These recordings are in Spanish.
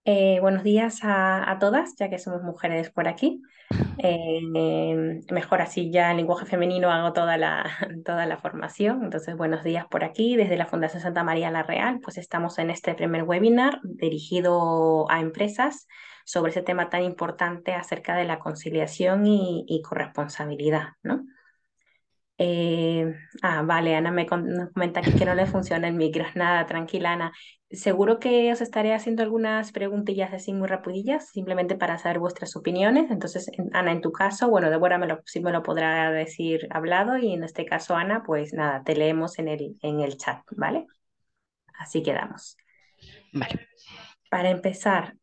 Buenos días a todas, ya que somos mujeres por aquí. Mejor así ya en lenguaje femenino hago toda toda la formación. Entonces, buenos días por aquí. Desde la Fundación Santa María La Real, pues estamos en este primer webinar dirigido a empresas sobre ese tema tan importante acerca de la conciliación y corresponsabilidad, ¿no? Vale, Ana nos comenta aquí que no le funciona el micro. Nada, tranquila, Ana. Seguro que os estaré haciendo algunas preguntillas así muy rapidillas, simplemente para saber vuestras opiniones. Entonces, Ana, en tu caso, bueno, Débora sí me lo podrá decir hablado y en este caso, Ana, pues nada, te leemos en en el chat, ¿vale? Así quedamos. Vale. Para empezar,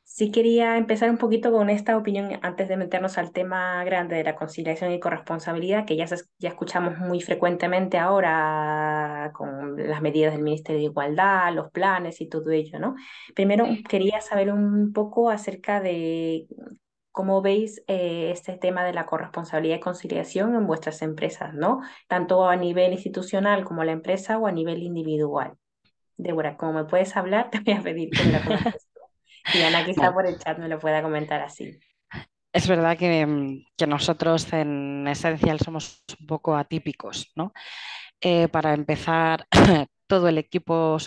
sí quería empezar un poquito con esta opinión antes de meternos al tema grande de la conciliación y corresponsabilidad, que ya escuchamos muy frecuentemente ahora con las medidas del Ministerio de Igualdad, los planes y todo ello, ¿no? Primero, quería saber un poco acerca de cómo veis este tema de la corresponsabilidad y conciliación en vuestras empresas, ¿no? Tanto a nivel institucional como la empresa o a nivel individual. Débora, como me puedes hablar, te voy a pedir que me lo comentes tú. Y Ana quizá Vale. por el chat me lo pueda comentar así. Es verdad que nosotros en Essential somos un poco atípicos, ¿no? Para empezar, todo el equipo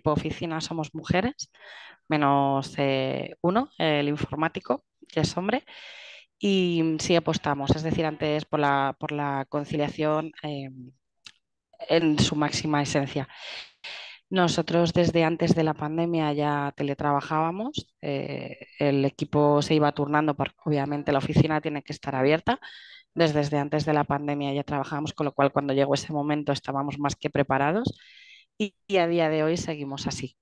oficina somos mujeres, menos uno, el informático, que es hombre, y sí apostamos, es decir, antes por la conciliación en su máxima esencia. Nosotros desde antes de la pandemia ya teletrabajábamos, el equipo se iba turnando porque obviamente la oficina tiene que estar abierta. Desde antes de la pandemia ya trabajábamos, con lo cual cuando llegó ese momento estábamos más que preparados y a día de hoy seguimos así.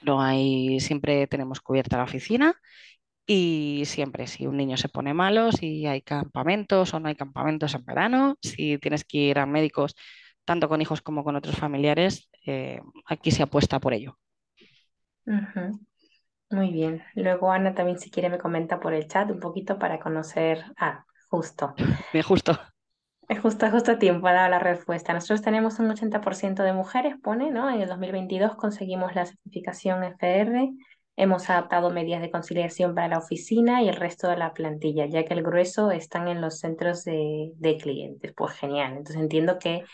No hay, siempre tenemos cubierta la oficina y siempre si un niño se pone malo, si hay campamentos o no hay campamentos en verano, si tienes que ir a médicos tanto con hijos como con otros familiares, aquí se apuesta por ello. Ujú. Muy bien. Luego Ana también si quiere me comenta por el chat un poquito para conocer. Justo. Bien, justo. Justo a tiempo ha dado la respuesta. Nosotros tenemos un 80% de mujeres, pone, ¿no? En el 2022 conseguimos la certificación FR, hemos adaptado medidas de conciliación para la oficina y el resto de la plantilla, ya que el grueso están en los centros de clientes. Pues genial. Entonces entiendo que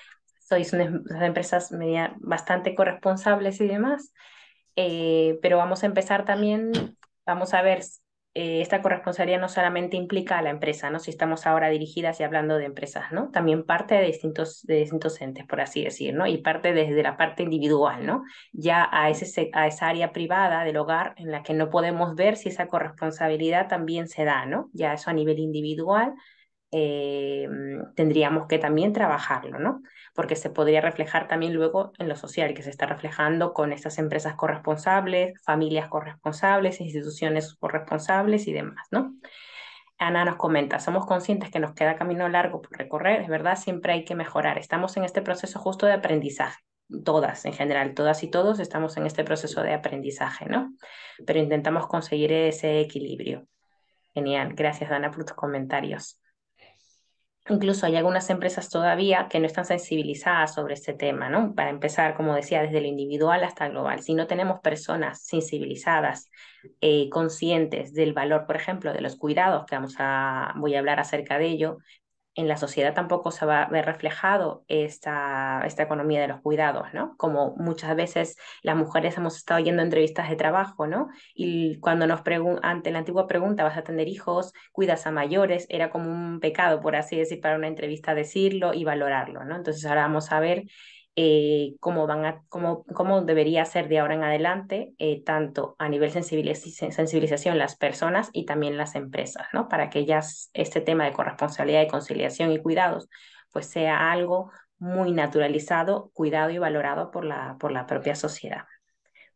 sois unas empresas bastante corresponsables y demás. Pero vamos a empezar también, vamos a ver, esta corresponsabilidad no solamente implica a la empresa, ¿no? Si estamos ahora dirigidas y hablando de empresas, ¿no? También parte de distintos entes, por así decir, ¿no? Y parte desde la parte individual, ¿no? Ya a esa área privada del hogar en la que no podemos ver si esa corresponsabilidad también se da, ¿no? Ya eso a nivel individual tendríamos que también trabajarlo, ¿no? Porque se podría reflejar también luego en lo social, que se está reflejando con estas empresas corresponsables, familias corresponsables, instituciones corresponsables y demás, ¿no? Ana nos comenta, somos conscientes que nos queda camino largo por recorrer, es verdad, siempre hay que mejorar. Estamos en este proceso justo de aprendizaje. Todas, en general, todas y todos estamos en este proceso de aprendizaje, ¿no? Pero intentamos conseguir ese equilibrio. Genial, gracias Ana por tus comentarios. Incluso hay algunas empresas todavía que no están sensibilizadas sobre este tema, ¿no? Para empezar, como decía, desde lo individual hasta global. Si no tenemos personas sensibilizadas, conscientes del valor, por ejemplo, de los cuidados, que voy a hablar acerca de ello, en la sociedad tampoco se va a ver reflejado esta economía de los cuidados, ¿no? Como muchas veces las mujeres hemos estado yendo a entrevistas de trabajo, ¿no? Y cuando nos preguntan, ante la antigua pregunta, ¿vas a tener hijos? ¿Cuidas a mayores? Era como un pecado, por así decir, para una entrevista decirlo y valorarlo, ¿no? Entonces ahora vamos a ver cómo debería ser de ahora en adelante, tanto a nivel sensibilización las personas y también las empresas, ¿no? Para que ellas este tema de corresponsabilidad y conciliación y cuidados, pues sea algo muy naturalizado, cuidado y valorado por por la propia sociedad.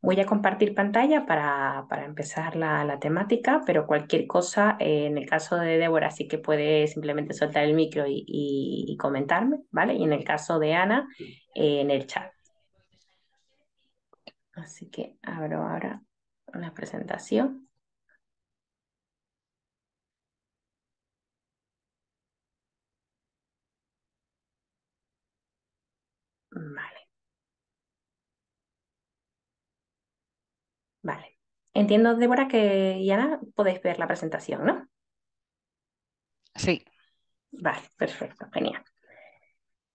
Voy a compartir pantalla para empezar la temática, pero cualquier cosa, en el caso de Débora, sí que puede simplemente soltar el micro y comentarme, ¿vale? Y en el caso de Ana, en el chat. Así que abro ahora una presentación. Vale. Vale. Entiendo, Débora, que y Ana podéis ver la presentación, ¿no? Sí, Vale, perfecto, genial.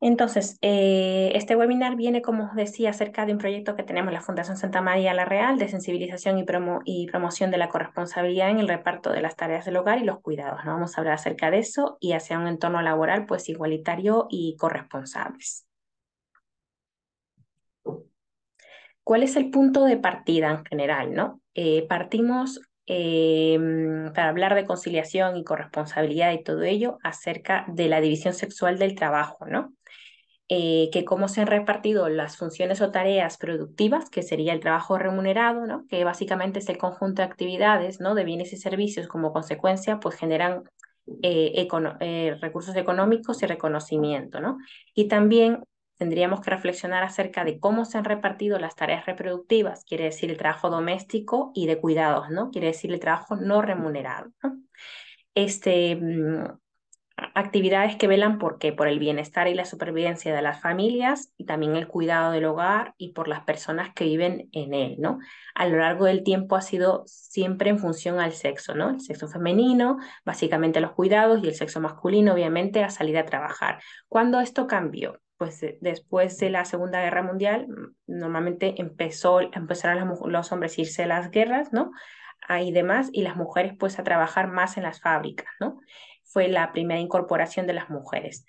Entonces, este webinar viene, como os decía, acerca de un proyecto que tenemos en la Fundación Santa María la Real de sensibilización y promoción de la corresponsabilidad en el reparto de las tareas del hogar y los cuidados, ¿no? Vamos a hablar acerca de eso y hacia un entorno laboral pues igualitario y corresponsables. ¿Cuál es el punto de partida en general, no? Partimos para hablar de conciliación y corresponsabilidad y todo ello acerca de la división sexual del trabajo, ¿no? Que cómo se han repartido las funciones o tareas productivas, que sería el trabajo remunerado, ¿no? Que básicamente es el conjunto de actividades, ¿no? De bienes y servicios como consecuencia, pues generan recursos económicos y reconocimiento, ¿no? Y también tendríamos que reflexionar acerca de cómo se han repartido las tareas reproductivas, quiere decir el trabajo doméstico y de cuidados, ¿no? Quiere decir el trabajo no remunerado, ¿no? Este, actividades que velan por qué, por el bienestar y la supervivencia de las familias y también el cuidado del hogar y por las personas que viven en él, ¿no? A lo largo del tiempo ha sido siempre en función al sexo, ¿no? El sexo femenino, básicamente los cuidados, y el sexo masculino, obviamente, a salir a trabajar. ¿Cuándo esto cambió? Pues después de la Segunda Guerra Mundial, normalmente empezaron los hombres a irse a las guerras, ¿no? Y demás, y las mujeres pues a trabajar más en las fábricas, ¿no? Fue la primera incorporación de las mujeres.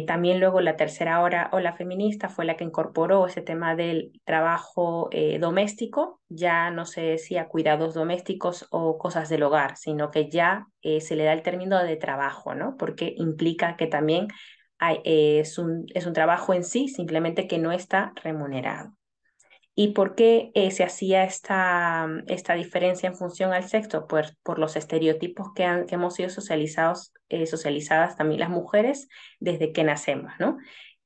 También luego la tercera ola feminista fue la que incorporó ese tema del trabajo doméstico. Ya no se decía cuidados domésticos o cosas del hogar, sino que ya se le da el término de trabajo, ¿no? Porque implica que también es un trabajo en sí, simplemente que no está remunerado. ¿Y por qué se hacía esta diferencia en función al sexo? Pues por los estereotipos que hemos sido socializadas también las mujeres desde que nacemos, ¿no?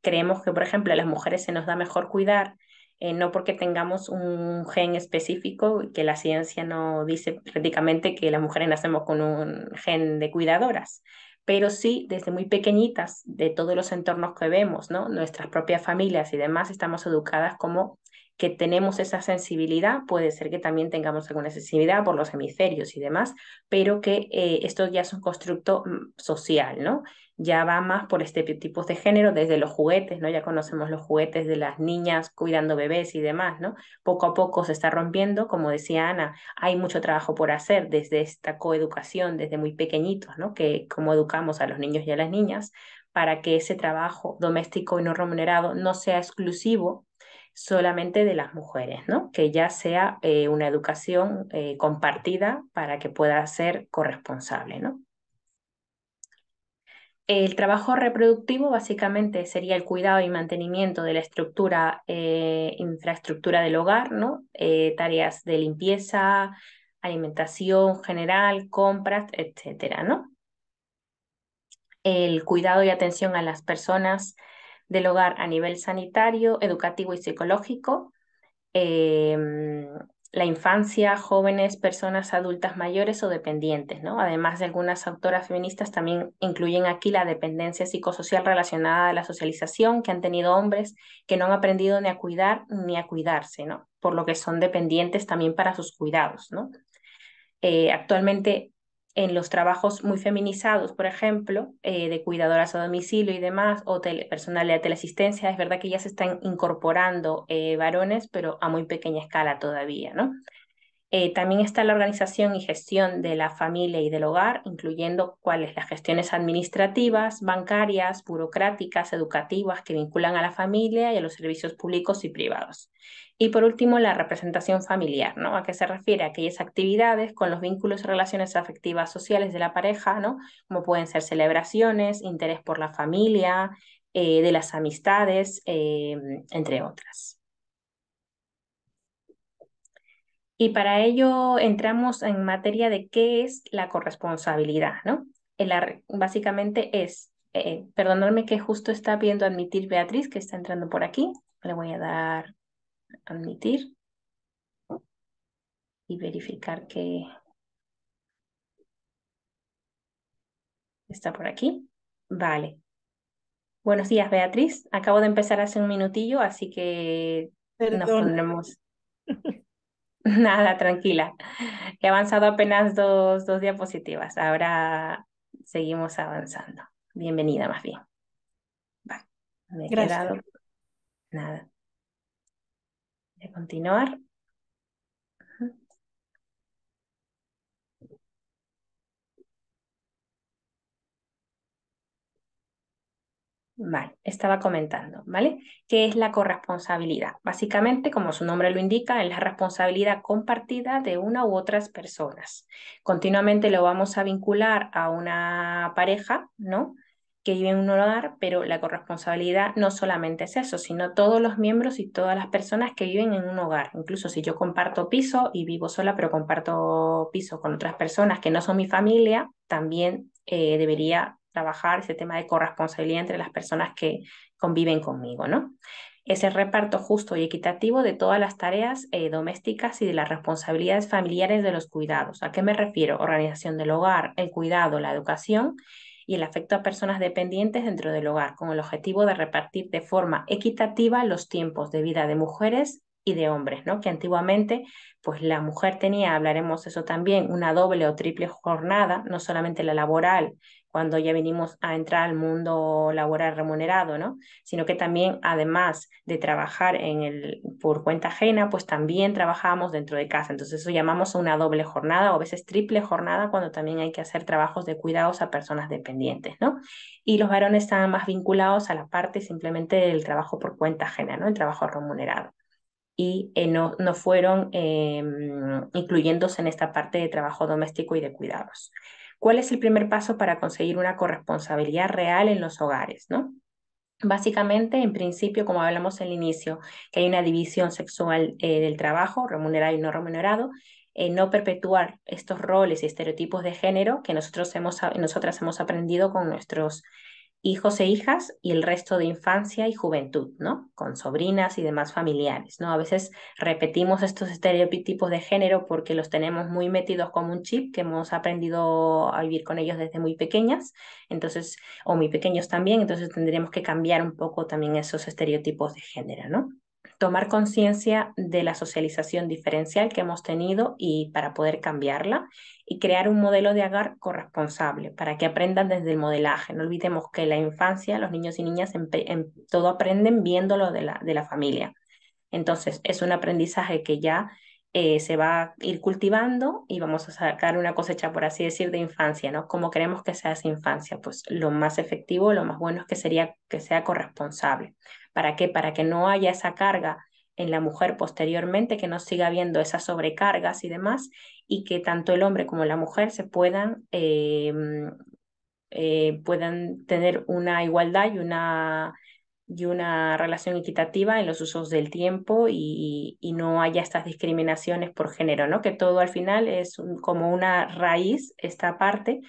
Creemos que, por ejemplo, a las mujeres se nos da mejor cuidar, no porque tengamos un gen específico, que la ciencia no dice prácticamente que las mujeres nacemos con un gen de cuidadoras, pero sí desde muy pequeñitas, de todos los entornos que vemos, ¿no? Nuestras propias familias y demás, estamos educadas como que tenemos esa sensibilidad, puede ser que también tengamos alguna sensibilidad por los hemisferios y demás, pero que esto ya es un constructo social, ¿no? Ya va más por estereotipos de género, desde los juguetes, ¿no? Ya conocemos los juguetes de las niñas cuidando bebés y demás, ¿no? Poco a poco se está rompiendo, como decía Ana, hay mucho trabajo por hacer desde esta coeducación, desde muy pequeñitos, ¿no? Que cómo educamos a los niños y a las niñas para que ese trabajo doméstico y no remunerado no sea exclusivo solamente de las mujeres, ¿no? Que ya sea una educación compartida para que pueda ser corresponsable, ¿no? El trabajo reproductivo básicamente sería el cuidado y mantenimiento de la infraestructura del hogar, ¿no? Tareas de limpieza, alimentación general, compras, etcétera, ¿no? El cuidado y atención a las personas del hogar a nivel sanitario, educativo y psicológico, eh, la infancia, jóvenes, personas adultas mayores o dependientes, ¿no? Además de algunas autoras feministas también incluyen aquí la dependencia psicosocial relacionada a la socialización que han tenido hombres que no han aprendido ni a cuidar ni a cuidarse, ¿no? Por lo que son dependientes también para sus cuidados, ¿no? Actualmente en los trabajos muy feminizados, por ejemplo, de cuidadoras a domicilio y demás, o personal de teleasistencia, es verdad que ya se están incorporando varones, pero a muy pequeña escala todavía, ¿no? También está la organización y gestión de la familia y del hogar, incluyendo cuáles las gestiones administrativas, bancarias, burocráticas, educativas que vinculan a la familia y a los servicios públicos y privados. Y por último, la representación familiar, ¿no? ¿A qué se refiere? A aquellas actividades con los vínculos y relaciones afectivas sociales de la pareja, ¿no? Como pueden ser celebraciones, interés por la familia, de las amistades, entre otras. Y para ello entramos en materia de qué es la corresponsabilidad, ¿no? Básicamente es, perdonadme que justo está pidiendo admitir Beatriz, que está entrando por aquí. Le voy a dar admitir y verificar que está por aquí. Vale. Buenos días, Beatriz. Acabo de empezar hace un minutillo, así que nos Perdón, pondremos. Nada, tranquila. He avanzado apenas dos diapositivas. Ahora seguimos avanzando. Bienvenida, más bien. Va. Me he Gracias. quedado. Nada. Voy a continuar. Vale, estaba comentando, ¿vale? ¿Qué es la corresponsabilidad? Básicamente, como su nombre lo indica, es la responsabilidad compartida de una u otras personas. Continuamente lo vamos a vincular a una pareja, ¿no? Que vive en un hogar, pero la corresponsabilidad no solamente es eso, sino todos los miembros y todas las personas que viven en un hogar. Incluso si yo comparto piso y vivo sola, pero comparto piso con otras personas que no son mi familia, también debería trabajar ese tema de corresponsabilidad entre las personas que conviven conmigo, ¿no? Ese reparto justo y equitativo de todas las tareas domésticas y de las responsabilidades familiares de los cuidados. ¿A qué me refiero? Organización del hogar, el cuidado, la educación y el afecto a personas dependientes dentro del hogar, con el objetivo de repartir de forma equitativa los tiempos de vida de mujeres y de hombres, ¿no? Que antiguamente, pues la mujer tenía, hablaremos eso también, una doble o triple jornada, no solamente la laboral, cuando ya venimos a entrar al mundo laboral remunerado, ¿no? Sino que también, además de trabajar por cuenta ajena, pues también trabajamos dentro de casa. Entonces eso llamamos una doble jornada o a veces triple jornada cuando también hay que hacer trabajos de cuidados a personas dependientes, ¿no? Y los varones están más vinculados a la parte simplemente del trabajo por cuenta ajena, ¿no? El trabajo remunerado y no fueron incluyéndose en esta parte de trabajo doméstico y de cuidados. ¿Cuál es el primer paso para conseguir una corresponsabilidad real en los hogares, no? Básicamente, en principio, como hablamos al inicio, que hay una división sexual del trabajo, remunerado y no remunerado, no perpetuar estos roles y estereotipos de género que nosotras hemos aprendido con nuestros hijos e hijas y el resto de infancia y juventud, ¿no? Con sobrinas y demás familiares, ¿no? A veces repetimos estos estereotipos de género porque los tenemos muy metidos como un chip que hemos aprendido a vivir con ellos desde muy pequeñas, entonces, o muy pequeños también, entonces tendríamos que cambiar un poco también esos estereotipos de género, ¿no? Tomar conciencia de la socialización diferencial que hemos tenido y para poder cambiarla y crear un modelo de hogar corresponsable para que aprendan desde el modelaje. No olvidemos que la infancia, los niños y niñas en todo aprenden viéndolo de la familia. Entonces, es un aprendizaje que ya se va a ir cultivando y vamos a sacar una cosecha, por así decir, de infancia, ¿no? ¿Cómo queremos que sea esa infancia? Pues lo más efectivo, lo más bueno es que sería que sea corresponsable. ¿Para qué? Para que no haya esa carga en la mujer posteriormente, que no siga habiendo esas sobrecargas y demás, y que tanto el hombre como la mujer se puedan tener una igualdad y una relación equitativa en los usos del tiempo y no haya estas discriminaciones por género, ¿no? Que todo al final es como una raíz, esta parte,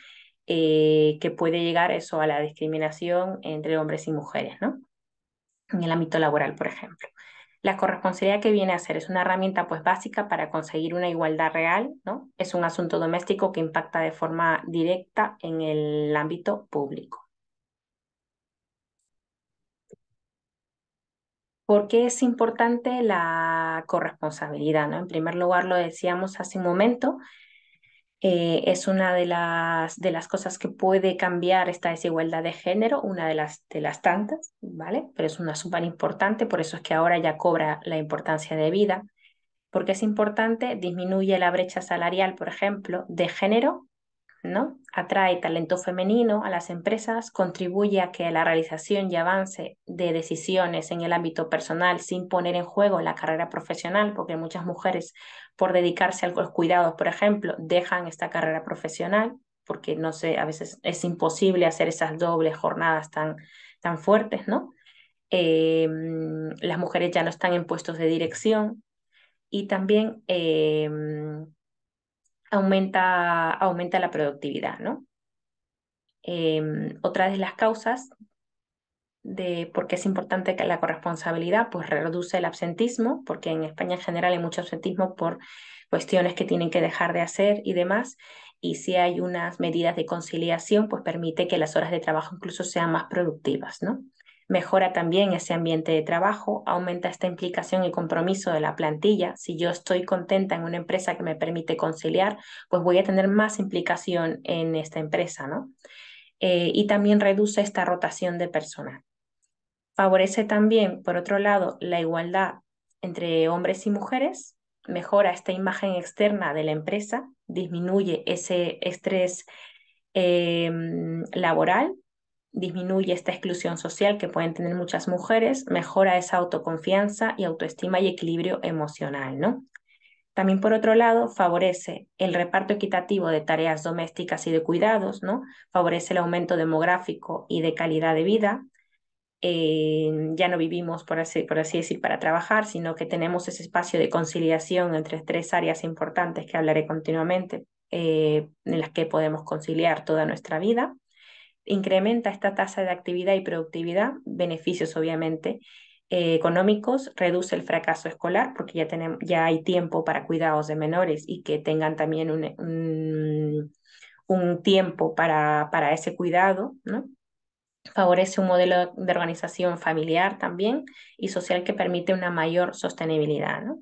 que puede llegar eso a la discriminación entre hombres y mujeres, ¿no? En el ámbito laboral, por ejemplo. La corresponsabilidad que viene a ser es una herramienta pues básica para conseguir una igualdad real, ¿no? Es un asunto doméstico que impacta de forma directa en el ámbito público. ¿Por qué es importante la corresponsabilidad, ¿no? En primer lugar, lo decíamos hace un momento, es una de las cosas que puede cambiar esta desigualdad de género, una de las tantas, ¿vale? Pero es una súper importante, por eso es que ahora ya cobra la importancia de vida. Porque es importante, disminuye la brecha salarial, por ejemplo, de género, ¿no? Atrae talento femenino a las empresas, contribuye a que la realización y avance de decisiones en el ámbito personal sin poner en juego la carrera profesional, porque muchas mujeres, por dedicarse a los cuidados, por ejemplo, dejan esta carrera profesional, porque no sé, a veces es imposible hacer esas dobles jornadas tan fuertes, ¿no? Las mujeres ya no están en puestos de dirección y también aumenta la productividad, ¿no? Otra de las causas de por qué es importante que la corresponsabilidad, pues reduce el absentismo, porque en España en general hay mucho absentismo por cuestiones que tienen que dejar de hacer y demás, y si hay unas medidas de conciliación, pues permite que las horas de trabajo incluso sean más productivas, ¿no? Mejora también ese ambiente de trabajo, aumenta esta implicación y compromiso de la plantilla. Si yo estoy contenta en una empresa que me permite conciliar, pues voy a tener más implicación en esta empresa, ¿no? Y también reduce esta rotación de personal. Favorece también, por otro lado, la igualdad entre hombres y mujeres, mejora esta imagen externa de la empresa, disminuye ese estrés laboral, disminuye esta exclusión social que pueden tener muchas mujeres, mejora esa autoconfianza y autoestima y equilibrio emocional, ¿no? También, por otro lado, favorece el reparto equitativo de tareas domésticas y de cuidados, ¿no? Favorece el aumento demográfico y de calidad de vida. Ya no vivimos, por así decir, para trabajar, sino que tenemos ese espacio de conciliación entre tres áreas importantes que hablaré continuamente, en las que podemos conciliar toda nuestra vida. Incrementa esta tasa de actividad y productividad, beneficios obviamente económicos, reduce el fracaso escolar porque ya hay tiempo para cuidados de menores y que tengan también un tiempo para ese cuidado, ¿no? Favorece un modelo de organización familiar también y social que permite una mayor sostenibilidad, ¿no?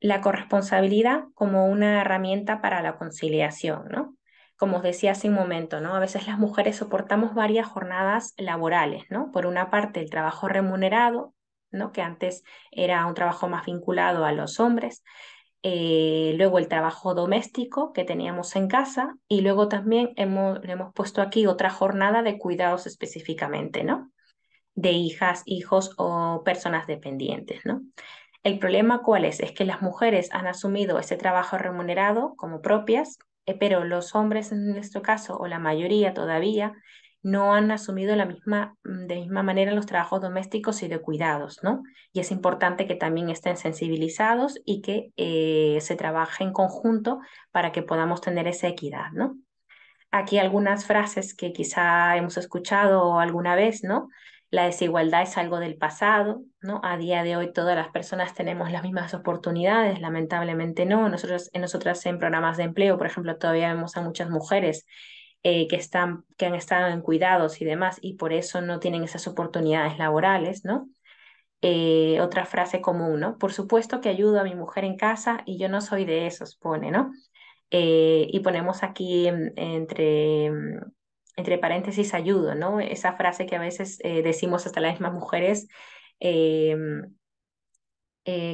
La corresponsabilidad como una herramienta para la conciliación, ¿no? Como os decía hace un momento, ¿no? A veces las mujeres soportamos varias jornadas laborales, ¿no? Por una parte, el trabajo remunerado, ¿no? Que antes era un trabajo más vinculado a los hombres, luego el trabajo doméstico que teníamos en casa y luego también le hemos puesto aquí otra jornada de cuidados específicamente, ¿no? De hijas, hijos o personas dependientes, ¿no? El problema cuál es? Es que las mujeres han asumido ese trabajo remunerado como propias, pero los hombres en nuestro caso, o la mayoría todavía, no han asumido de misma manera los trabajos domésticos y de cuidados, ¿no? Y es importante que también estén sensibilizados y que se trabaje en conjunto para que podamos tener esa equidad, ¿no? Aquí algunas frases que quizá hemos escuchado alguna vez, ¿no? La desigualdad es algo del pasado, ¿no? A día de hoy todas las personas tenemos las mismas oportunidades, lamentablemente no. Nosotras en programas de empleo, por ejemplo, todavía vemos a muchas mujeres que han estado en cuidados y demás y por eso no tienen esas oportunidades laborales, ¿no? Otra frase común, ¿no? Por supuesto que ayudo a mi mujer en casa y yo no soy de esos, pone, ¿no? Y ponemos aquí entre paréntesis ayudo, ¿no? Esa frase que a veces decimos hasta las mismas mujeres eh,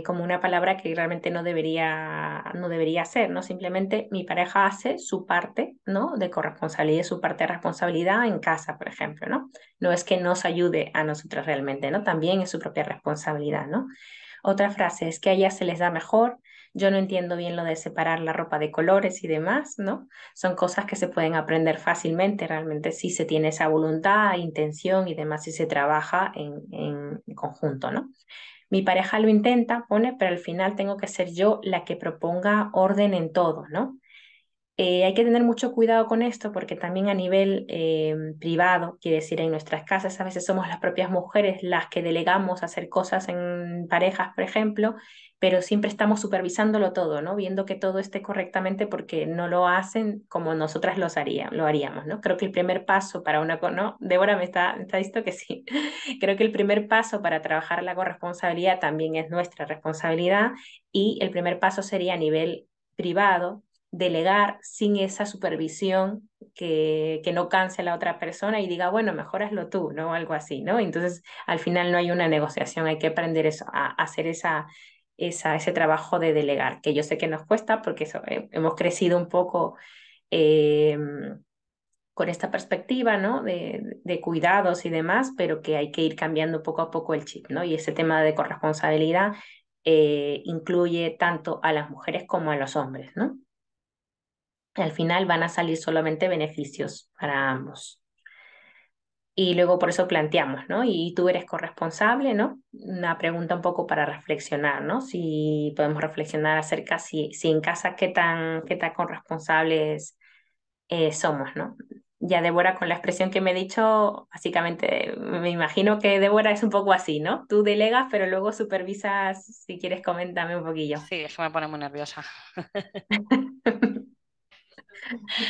como una palabra que realmente no debería ser, ¿no? Simplemente mi pareja hace su parte, ¿no? De corresponsabilidad, su parte de responsabilidad en casa, por ejemplo, ¿no? No es que nos ayude a nosotras realmente, ¿no? También es su propia responsabilidad, ¿no? Otra frase es que a ellas se les da mejor. Yo no entiendo bien lo de separar la ropa de colores y demás, ¿no? Son cosas que se pueden aprender fácilmente, realmente si se tiene esa voluntad, intención y demás, si se trabaja en conjunto, ¿no? Mi pareja lo intenta, pone, pero al final tengo que ser yo la que proponga orden en todo, ¿no? Hay que tener mucho cuidado con esto porque también a nivel privado, quiere decir, en nuestras casas a veces somos las propias mujeres las que delegamos hacer cosas en parejas, por ejemplo, pero siempre estamos supervisándolo todo, ¿no? Viendo que todo esté correctamente porque no lo hacen como nosotras lo haríamos, ¿no? Creo que el primer paso para ¿no? Débora me está diciendo que sí. Creo que el primer paso para trabajar la corresponsabilidad también es nuestra responsabilidad y el primer paso sería a nivel privado delegar sin esa supervisión que no canse a la otra persona y diga, bueno, mejor hazlo tú, ¿no? Algo así, ¿no? Entonces, al final no hay una negociación, hay que aprender eso, a hacer ese trabajo de delegar, que yo sé que nos cuesta porque hemos crecido un poco eh, con esta perspectiva, ¿no? De cuidados y demás, pero que hay que ir cambiando poco a poco el chip, ¿no? Y ese tema de corresponsabilidad incluye tanto a las mujeres como a los hombres, ¿no? Al final van a salir solamente beneficios para ambos. Y luego por eso planteamos, ¿no? Y tú eres corresponsable, ¿no? Una pregunta un poco para reflexionar, ¿no? Si podemos reflexionar acerca si en casa qué tan corresponsables somos, ¿no? Ya Débora, con la expresión que me he dicho, básicamente me imagino que Débora es un poco así, ¿no? Tú delegas, pero luego supervisas, si quieres, coméntame un poquillo. Sí, eso me pone muy nerviosa.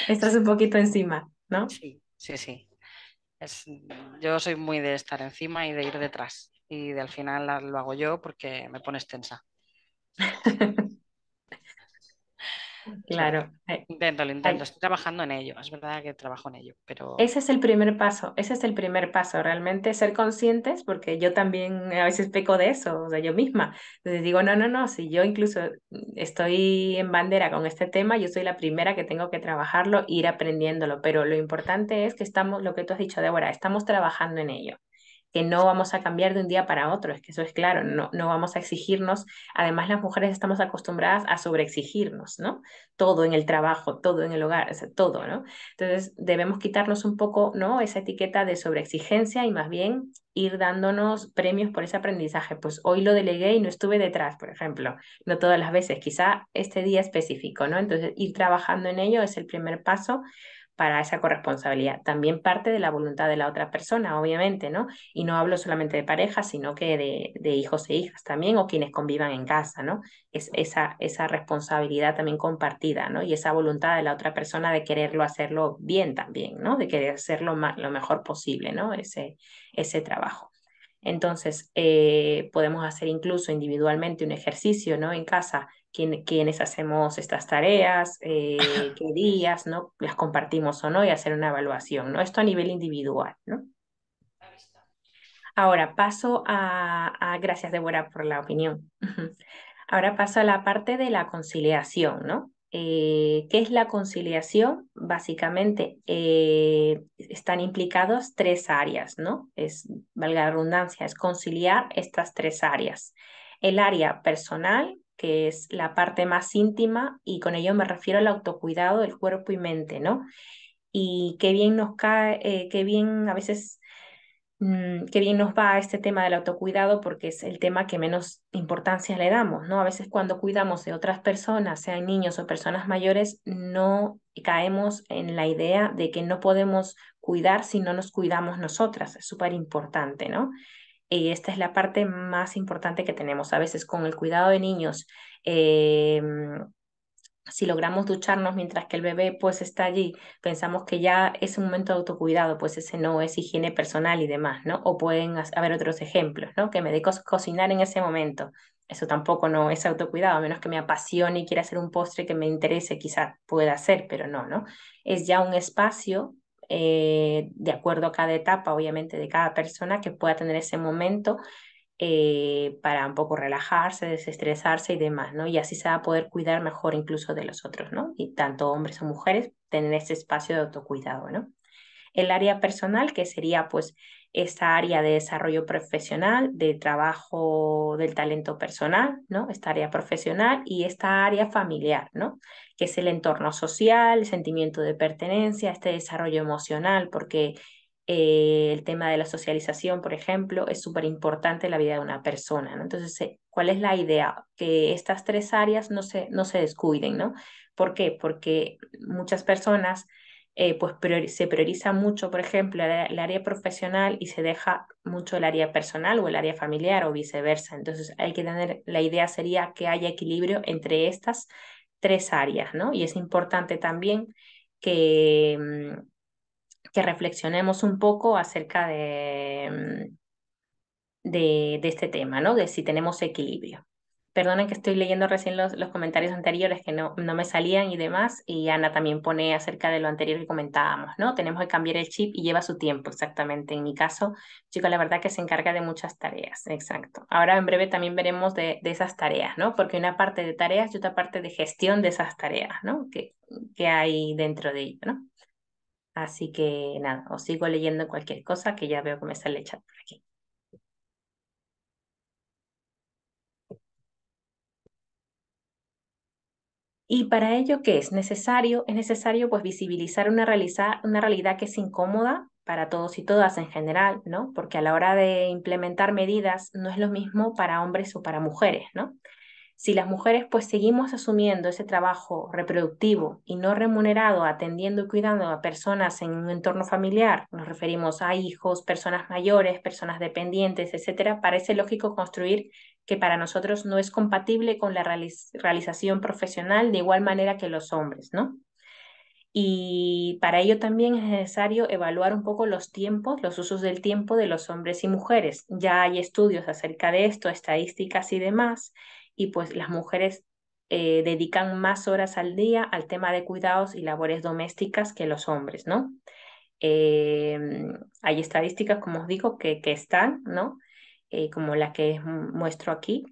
Estás un poquito encima, ¿no? Sí, sí, sí. Es, yo soy muy de estar encima y de ir detrás. Y al final lo hago yo porque me pones tensa. Es verdad. Claro. Lo intento. Estoy trabajando en ello. Es verdad que trabajo en ello, pero Ese es el primer paso, ese es el primer paso, realmente ser conscientes, porque yo también a veces peco de eso, o sea, yo misma. Entonces digo, no, no, no, si yo incluso estoy en bandera con este tema, yo soy la primera que tengo que trabajarlo, ir aprendiéndolo, pero lo importante es que estamos, lo que tú has dicho, Débora, estamos trabajando en ello, que no vamos a cambiar de un día para otro, es que eso es claro, no, no vamos a exigirnos, además las mujeres estamos acostumbradas a sobreexigirnos, ¿no? Todo en el trabajo, todo en el hogar, o sea, todo, ¿no? Entonces, debemos quitarnos un poco, ¿no? Esa etiqueta de sobreexigencia y más bien ir dándonos premios por ese aprendizaje. Pues hoy lo delegué y no estuve detrás, por ejemplo, no todas las veces, quizá este día específico, ¿no? Entonces, ir trabajando en ello es el primer paso para esa corresponsabilidad. También parte de la voluntad de la otra persona, obviamente, ¿no? Y no hablo solamente de pareja, sino que de hijos e hijas también o quienes convivan en casa, ¿no? Es esa responsabilidad también compartida, ¿no? Y esa voluntad de la otra persona de quererlo hacerlo bien también, ¿no? De querer hacerlo lo mejor posible, ¿no? Ese trabajo. Entonces, podemos hacer incluso individualmente un ejercicio, ¿no? En casa, quienes hacemos estas tareas, qué días, ¿no? Las compartimos o no y hacer una evaluación, ¿no? Esto a nivel individual, ¿no? Ahora paso gracias, Débora, por la opinión. Ahora paso a la parte de la conciliación, ¿no? ¿Qué es la conciliación? Básicamente están implicados tres áreas, ¿no? Valga la redundancia, es conciliar estas tres áreas. El área personal, que es la parte más íntima, y con ello me refiero al autocuidado del cuerpo y mente, ¿no? Y qué bien nos cae, qué bien a veces qué bien nos va este tema del autocuidado porque es el tema que menos importancia le damos, ¿no? A veces cuando cuidamos de otras personas, sean niños o personas mayores, no caemos en la idea de que no podemos cuidar si no nos cuidamos nosotras. Es súper importante, ¿no? Y esta es la parte más importante que tenemos. A veces con el cuidado de niños, eh, si logramos ducharnos mientras que el bebé pues está allí, pensamos que ya es un momento de autocuidado, pues ese no es higiene personal y demás, ¿no? O pueden haber otros ejemplos, ¿no? Que me dé cocinar en ese momento. Eso tampoco no es autocuidado, a menos que me apasione y quiera hacer un postre que me interese, quizá pueda hacer, pero no, ¿no? Es ya un espacio, de acuerdo a cada etapa, obviamente, de cada persona, que pueda tener ese momento para un poco relajarse, desestresarse y demás, ¿no? Y así se va a poder cuidar mejor incluso de los otros, ¿no? Y tanto hombres o mujeres tener ese espacio de autocuidado, ¿no? El área personal, que sería pues esta área de desarrollo profesional, de trabajo del talento personal, ¿no? Esta área profesional y esta área familiar, ¿no? Que es el entorno social, el sentimiento de pertenencia, este desarrollo emocional, porque el tema de la socialización, por ejemplo, es súper importante en la vida de una persona, ¿no? Entonces, ¿cuál es la idea? Que estas tres áreas no se descuiden, ¿no? ¿Por qué? Porque muchas personas pues se prioriza mucho, por ejemplo, el área profesional y se deja mucho el área personal o el área familiar o viceversa. Entonces hay que tener, la idea sería que haya equilibrio entre estas tres áreas, ¿no? Y es importante también que, que reflexionemos un poco acerca de este tema, ¿no? De si tenemos equilibrio. Perdonen que estoy leyendo recién los comentarios anteriores que no me salían y demás, y Ana también pone acerca de lo anterior que comentábamos, ¿no? Tenemos que cambiar el chip y lleva su tiempo, exactamente. En mi caso, chico, la verdad que se encarga de muchas tareas, exacto. Ahora en breve también veremos de esas tareas, ¿no? Porque una parte de tareas y otra parte de gestión de esas tareas, ¿no? Que hay dentro de ello, ¿no? Así que nada, os sigo leyendo cualquier cosa que ya veo que me sale el chat por aquí. Y para ello, ¿qué es necesario? Es necesario pues visibilizar una realidad que es incómoda para todos y todas en general, ¿no? Porque a la hora de implementar medidas no es lo mismo para hombres o para mujeres, ¿no? Si las mujeres pues seguimos asumiendo ese trabajo reproductivo y no remunerado, atendiendo y cuidando a personas en un entorno familiar, nos referimos a hijos, personas mayores, personas dependientes, etcétera, parece lógico construir que para nosotros no es compatible con la realización profesional de igual manera que los hombres, ¿no? Y para ello también es necesario evaluar un poco los tiempos, los usos del tiempo de los hombres y mujeres. Ya hay estudios acerca de esto, estadísticas y demás, y pues las mujeres dedican más horas al día al tema de cuidados y labores domésticas que los hombres, ¿no? Eh, Hay estadísticas, como os digo, que están, ¿no? Como la que muestro aquí,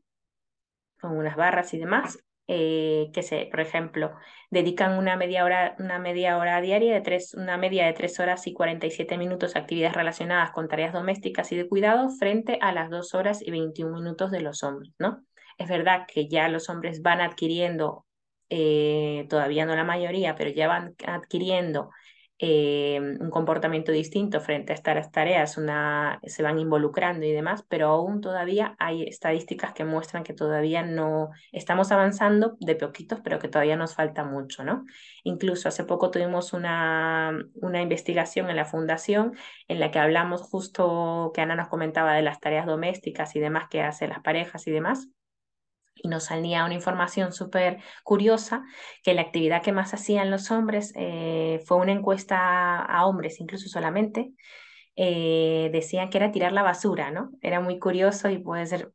con unas barras y demás, por ejemplo, dedican una media hora diaria una media de 3 horas y 47 minutos a actividades relacionadas con tareas domésticas y de cuidado frente a las 2 horas y 21 minutos de los hombres, ¿no? Es verdad que ya los hombres van adquiriendo, todavía no la mayoría, pero ya van adquiriendo un comportamiento distinto frente a estas tareas, se van involucrando y demás, pero aún todavía hay estadísticas que muestran que todavía no estamos avanzando de poquitos, pero que todavía nos falta mucho, ¿no? Incluso hace poco tuvimos una investigación en la fundación en la que hablamos justo que Ana nos comentaba de las tareas domésticas y demás que hacen las parejas y demás y nos salía una información súper curiosa, que la actividad que más hacían los hombres fue una encuesta a hombres, incluso solamente, decían que era tirar la basura, ¿no? Era muy curioso y puede ser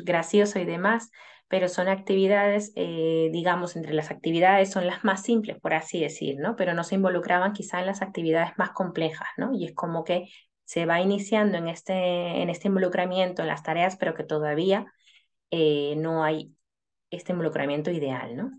gracioso y demás, pero son actividades, digamos, entre las actividades son las más simples, por así decir, ¿no? Pero no se involucraban quizá en las actividades más complejas, ¿no? Y es como que se va iniciando en este involucramiento en las tareas, pero que todavía no hay este involucramiento ideal, ¿no?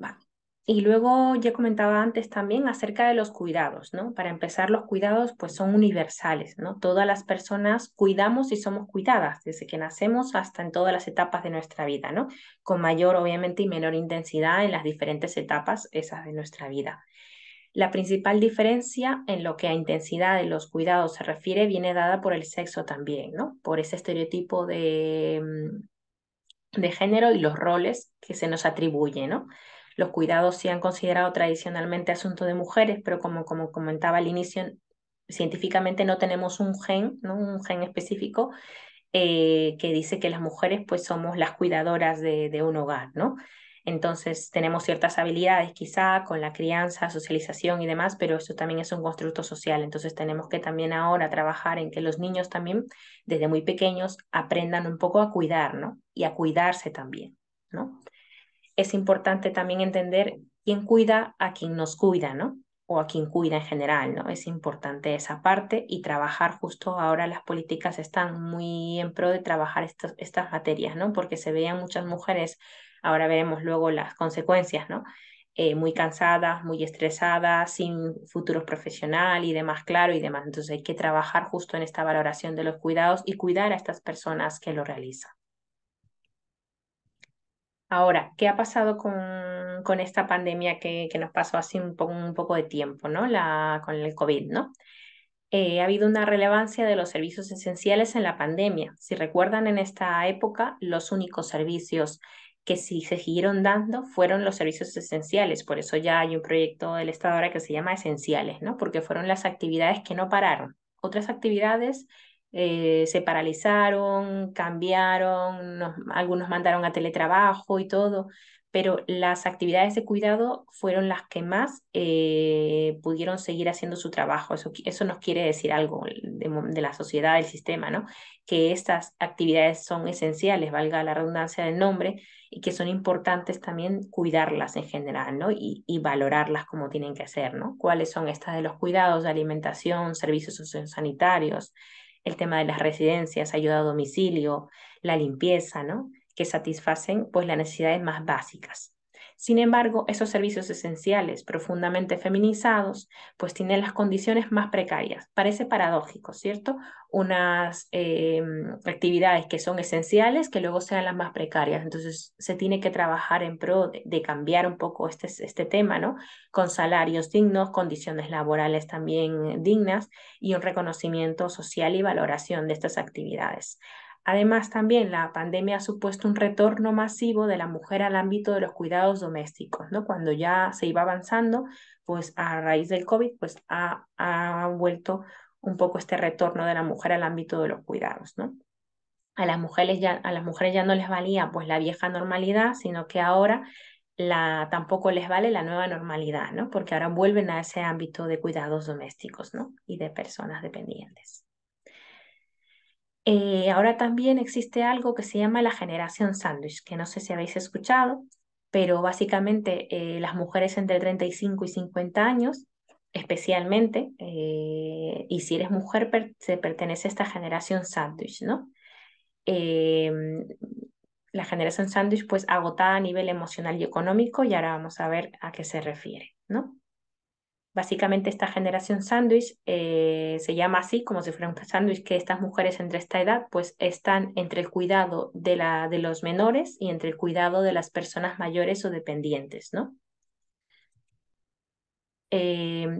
Va. Y luego ya comentaba antes también acerca de los cuidados, ¿no? Para empezar, los cuidados pues son universales, ¿no? Todas las personas cuidamos y somos cuidadas, desde que nacemos hasta en todas las etapas de nuestra vida, ¿no? Con mayor, obviamente, y menor intensidad en las diferentes etapas esas de nuestra vida. La principal diferencia en lo que a intensidad de los cuidados se refiere viene dada por el sexo también, ¿no? Por ese estereotipo de género y los roles que se nos atribuyen, ¿no? Los cuidados se han considerado tradicionalmente asunto de mujeres, pero como comentaba al inicio, científicamente no tenemos un gen, ¿no? Un gen específico que dice que las mujeres pues somos las cuidadoras de un hogar, ¿no? Entonces tenemos ciertas habilidades quizá con la crianza, socialización y demás, pero eso también es un constructo social. Entonces tenemos que también ahora trabajar en que los niños también desde muy pequeños aprendan un poco a cuidar, ¿no? Y a cuidarse también, ¿no? Es importante también entender quién cuida a quien nos cuida, ¿no? O a quien cuida en general, ¿no? Es importante esa parte y trabajar justo ahora las políticas están muy en pro de trabajar estas materias, ¿no? Porque se veían muchas mujeres, ahora veremos luego las consecuencias, ¿no? Muy cansadas, muy estresadas, sin futuro profesional y demás, claro, y demás. Entonces hay que trabajar justo en esta valoración de los cuidados y cuidar a estas personas que lo realizan. Ahora, ¿qué ha pasado con esta pandemia que nos pasó así un poco de tiempo, ¿no? Con el COVID, ¿no? Ha habido una relevancia de los servicios esenciales en la pandemia. Si recuerdan, en esta época, los únicos servicios que sí se siguieron dando fueron los servicios esenciales. Por eso ya hay un proyecto del Estado ahora que se llama Esenciales, ¿no? Porque fueron las actividades que no pararon. Otras actividades se paralizaron, cambiaron, algunos mandaron a teletrabajo y todo, pero las actividades de cuidado fueron las que más pudieron seguir haciendo su trabajo. Eso nos quiere decir algo de la sociedad, del sistema, ¿no? Que estas actividades son esenciales, valga la redundancia del nombre, y que son importantes también cuidarlas en general, ¿no? Y valorarlas como tienen que ser, ¿no? ¿Cuáles son estas de los cuidados, de alimentación, servicios sociosanitarios, el tema de las residencias, ayuda a domicilio, la limpieza, ¿no? Que satisfacen pues las necesidades más básicas. Sin embargo, esos servicios esenciales, profundamente feminizados, pues tienen las condiciones más precarias. Parece paradójico, ¿cierto? Unas actividades que son esenciales que luego sean las más precarias. Entonces, se tiene que trabajar en pro de cambiar un poco este tema, ¿no? Con salarios dignos, condiciones laborales también dignas y un reconocimiento social y valoración de estas actividades. Además, también la pandemia ha supuesto un retorno masivo de la mujer al ámbito de los cuidados domésticos, ¿no? Cuando ya se iba avanzando, pues a raíz del COVID, pues ha vuelto un poco este retorno de la mujer al ámbito de los cuidados, ¿no? A las mujeres ya no les valía pues la vieja normalidad, sino que ahora tampoco les vale la nueva normalidad, ¿no? Porque ahora vuelven a ese ámbito de cuidados domésticos, ¿no? Y de personas dependientes. Ahora también existe algo que se llama la generación sándwich, que no sé si habéis escuchado, pero básicamente las mujeres entre 35 y 50 años, especialmente, y si eres mujer, se pertenece a esta generación sándwich, ¿no? Eh, la generación sándwich, pues agotada a nivel emocional y económico, y ahora vamos a ver a qué se refiere, ¿no? Básicamente esta generación sándwich se llama así, como si fuera un sándwich, que estas mujeres entre esta edad pues están entre el cuidado de los menores y entre el cuidado de las personas mayores o dependientes, ¿no?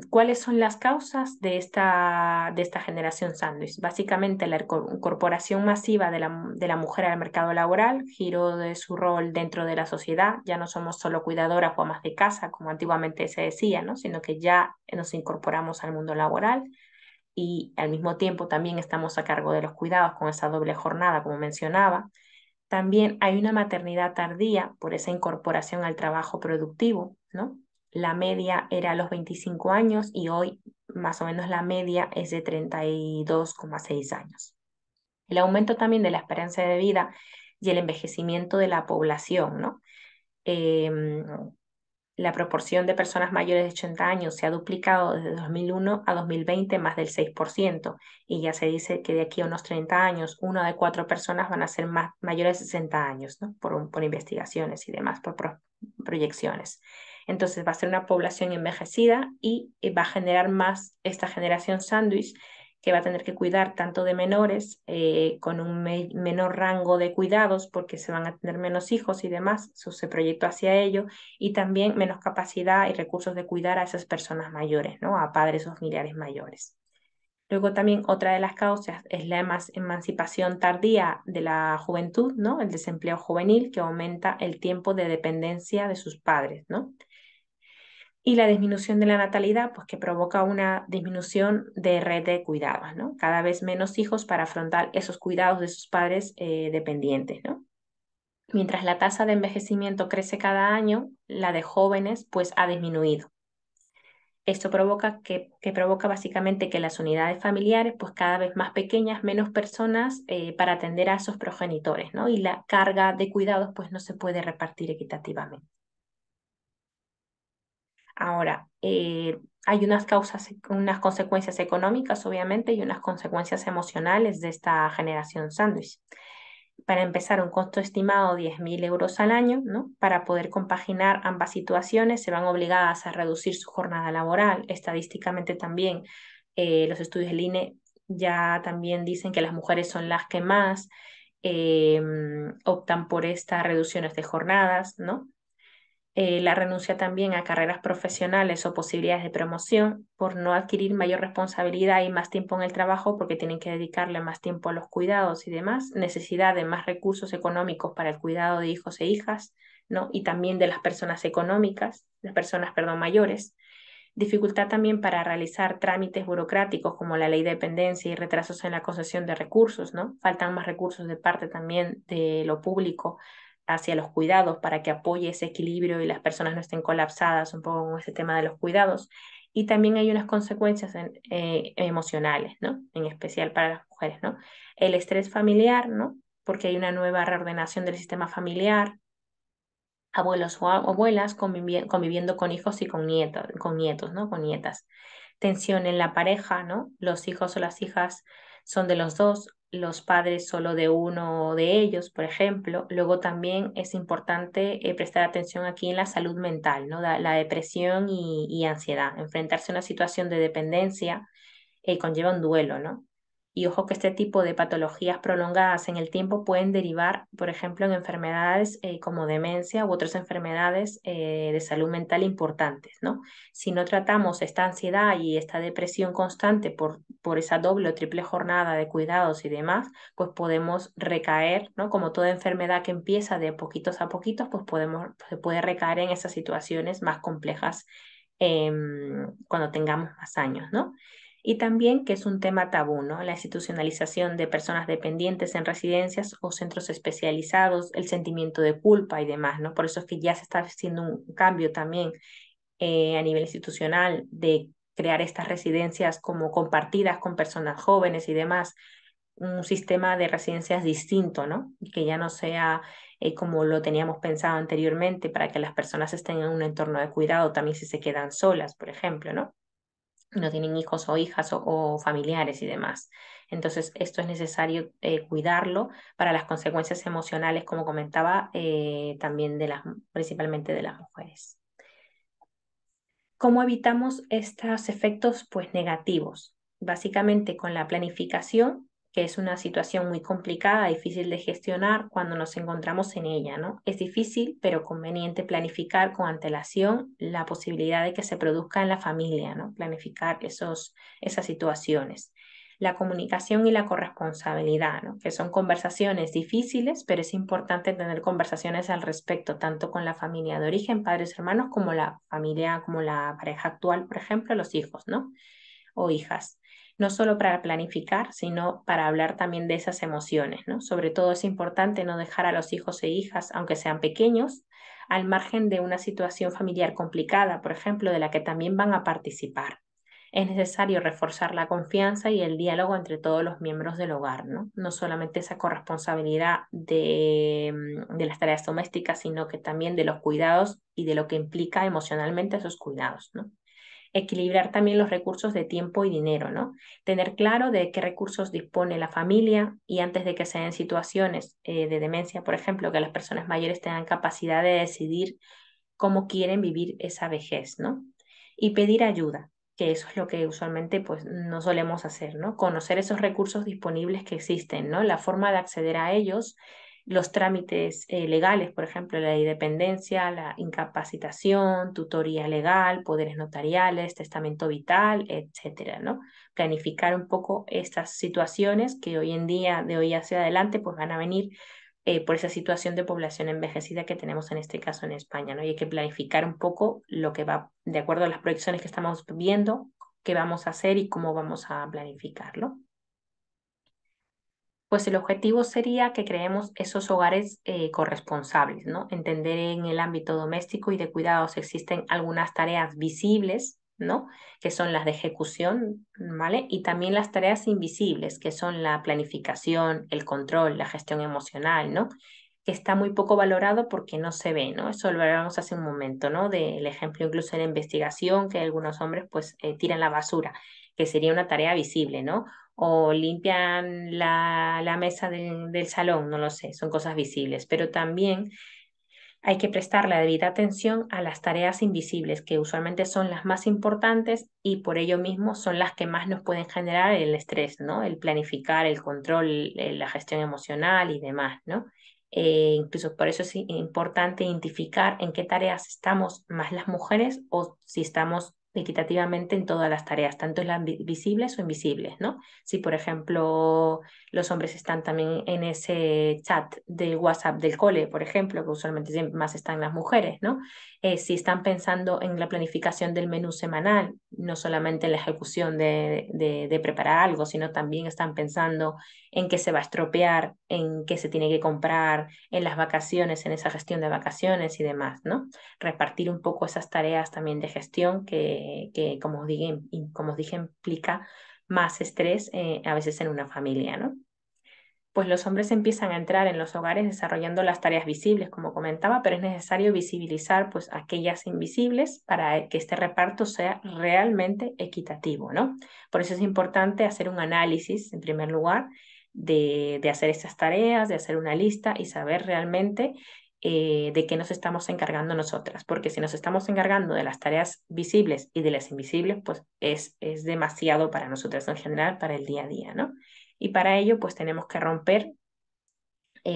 ¿Cuáles son las causas de esta generación sándwich? Básicamente la incorporación masiva de la mujer al mercado laboral, giro de su rol dentro de la sociedad, ya no somos solo cuidadoras o amas de casa, como antiguamente se decía, ¿no? Sino que ya nos incorporamos al mundo laboral y al mismo tiempo también estamos a cargo de los cuidados con esa doble jornada, como mencionaba. También hay una maternidad tardía por esa incorporación al trabajo productivo, ¿no? La media era a los 25 años y hoy más o menos la media es de 32,6 años. El aumento también de la esperanza de vida y el envejecimiento de la población, ¿no? Em, la proporción de personas mayores de 80 años se ha duplicado desde 2001 a 2020 más del 6%, y ya se dice que de aquí a unos 30 años, una de 4 personas van a ser mayores de 60 años, ¿no? Por investigaciones y demás, por proyecciones. Entonces va a ser una población envejecida y va a generar más esta generación sándwich, que va a tener que cuidar tanto de menores con un menor rango de cuidados porque se van a tener menos hijos y demás, eso se proyectó hacia ello, y también menos capacidad y recursos de cuidar a esas personas mayores, ¿no? A padres o familiares mayores. Luego también otra de las causas es la emancipación tardía de la juventud, ¿no? El desempleo juvenil, que aumenta el tiempo de dependencia de sus padres, ¿no? Y la disminución de la natalidad, pues que provoca una disminución de red de cuidados, ¿no? Cada vez menos hijos para afrontar esos cuidados de sus padres dependientes, ¿no? Mientras la tasa de envejecimiento crece cada año, la de jóvenes pues ha disminuido. Esto provoca que provoca básicamente que las unidades familiares pues cada vez más pequeñas, menos personas para atender a esos progenitores, ¿no? Y la carga de cuidados pues no se puede repartir equitativamente. Ahora, hay unas causas, unas consecuencias económicas, obviamente, y unas consecuencias emocionales de esta generación sándwich. Para empezar, un costo estimado de 10.000 euros al año, ¿no? Para poder compaginar ambas situaciones, se van obligadas a reducir su jornada laboral. Estadísticamente también, los estudios del INE ya también dicen que las mujeres son las que más eh, optan por estas reducciones de jornadas, ¿no? La renuncia también a carreras profesionales o posibilidades de promoción por no adquirir mayor responsabilidad y más tiempo en el trabajo porque tienen que dedicarle más tiempo a los cuidados y demás, necesidad de más recursos económicos para el cuidado de hijos e hijas, ¿no? Y también de las personas económicas, las personas, perdón, mayores. Dificultad también para realizar trámites burocráticos como la ley de dependencia y retrasos en la concesión de recursos, ¿no? Faltan más recursos de parte también de lo público hacia los cuidados para que apoye ese equilibrio y las personas no estén colapsadas un poco con ese tema de los cuidados. Y también hay unas consecuencias emocionales, ¿no? En especial para las mujeres, ¿no? El estrés familiar, ¿no? Porque hay una nueva reordenación del sistema familiar, abuelos o abuelas conviviendo con hijos y con nietos, ¿no? Con nietas. Tensión en la pareja, ¿no? Los hijos o las hijas son de los dos, los padres solo de uno de ellos, por ejemplo. Luego también es importante prestar atención aquí en la salud mental, ¿no? La depresión y ansiedad. Enfrentarse a una situación de dependencia conlleva un duelo, ¿no? Y ojo que este tipo de patologías prolongadas en el tiempo pueden derivar, por ejemplo, en enfermedades como demencia u otras enfermedades de salud mental importantes, ¿no? Si no tratamos esta ansiedad y esta depresión constante por esa doble o triple jornada de cuidados y demás, pues podemos recaer, ¿no? Como toda enfermedad que empieza de poquitos a poquitos, pues se puede recaer en esas situaciones más complejas cuando tengamos más años, ¿no? Y también que es un tema tabú, ¿no? La institucionalización de personas dependientes en residencias o centros especializados, el sentimiento de culpa y demás, ¿no? Por eso es que ya se está haciendo un cambio también a nivel institucional de crear estas residencias como compartidas con personas jóvenes y demás, un sistema de residencias distinto, ¿no? Y que ya no sea como lo teníamos pensado anteriormente, para que las personas estén en un entorno de cuidado, también si se quedan solas, por ejemplo, ¿no? No tienen hijos o hijas o familiares y demás. Entonces, esto es necesario cuidarlo para las consecuencias emocionales, como comentaba, también principalmente de las mujeres. ¿Cómo evitamos estos efectos pues, negativos? Básicamente con la planificación, que es una situación muy complicada, difícil de gestionar cuando nos encontramos en ella, ¿no? Es difícil, pero conveniente planificar con antelación la posibilidad de que se produzca en la familia, ¿no? Planificar esas situaciones. La comunicación y la corresponsabilidad, ¿no? Que son conversaciones difíciles, pero es importante tener conversaciones al respecto, tanto con la familia de origen, padres, hermanos, como la familia, como la pareja actual, por ejemplo, los hijos, ¿no? O hijas. No solo para planificar, sino para hablar también de esas emociones, ¿no? Sobre todo es importante no dejar a los hijos e hijas, aunque sean pequeños, al margen de una situación familiar complicada, por ejemplo, de la que también van a participar. Es necesario reforzar la confianza y el diálogo entre todos los miembros del hogar, ¿no? No solamente esa corresponsabilidad de las tareas domésticas, sino que también de los cuidados y de lo que implica emocionalmente esos cuidados, ¿no? Equilibrar también los recursos de tiempo y dinero, ¿no? Tener claro de qué recursos dispone la familia, y antes de que se den situaciones de demencia, por ejemplo, que las personas mayores tengan capacidad de decidir cómo quieren vivir esa vejez, ¿no? Y pedir ayuda, que eso es lo que usualmente pues no solemos hacer, ¿no? Conocer esos recursos disponibles que existen, ¿no? La forma de acceder a ellos, los trámites legales, por ejemplo, la dependencia, la incapacitación, tutoría legal, poderes notariales, testamento vital, etcétera, ¿no? Planificar un poco estas situaciones que hoy en día, de hoy hacia adelante, pues van a venir por esa situación de población envejecida que tenemos en este caso en España, ¿no? Y hay que planificar un poco lo que va, de acuerdo a las proyecciones que estamos viendo, qué vamos a hacer y cómo vamos a planificarlo. Pues el objetivo sería que creemos esos hogares corresponsables, ¿no? Entender en el ámbito doméstico y de cuidados existen algunas tareas visibles, ¿no? Que son las de ejecución, ¿vale? Y también las tareas invisibles, que son la planificación, el control, la gestión emocional, ¿no? Que está muy poco valorado porque no se ve, ¿no? Eso lo hablábamos hace un momento, ¿no? Del ejemplo incluso de la investigación, que algunos hombres pues tiran la basura, que sería una tarea visible, ¿no? O limpian la mesa del salón, no lo sé, son cosas visibles, pero también hay que prestar la debida atención a las tareas invisibles, que usualmente son las más importantes y por ello mismo son las que más nos pueden generar el estrés, ¿no? El planificar, el control, la gestión emocional y demás, ¿no? Incluso por eso es importante identificar en qué tareas estamos más las mujeres o si estamos equitativamente en todas las tareas, tanto en las visibles o invisibles, ¿no? Si, por ejemplo, los hombres están también en ese chat de WhatsApp del cole, por ejemplo, que usualmente siempre más están las mujeres, ¿no? Si están pensando en la planificación del menú semanal, no solamente en la ejecución de preparar algo, sino también están pensando en qué se va a estropear, en qué se tiene que comprar, en las vacaciones, en esa gestión de vacaciones y demás, ¿no? Repartir un poco esas tareas también de gestión que como os dije, implica más estrés a veces en una familia, ¿no? Pues los hombres empiezan a entrar en los hogares desarrollando las tareas visibles, como comentaba, pero es necesario visibilizar pues aquellas invisibles para que este reparto sea realmente equitativo, ¿no? Por eso es importante hacer un análisis, en primer lugar, de hacer estas tareas, de hacer una lista y saber realmente de qué nos estamos encargando nosotras, porque si nos estamos encargando de las tareas visibles y de las invisibles, pues es demasiado para nosotras en general, para el día a día, ¿no? Y para ello, pues tenemos que romper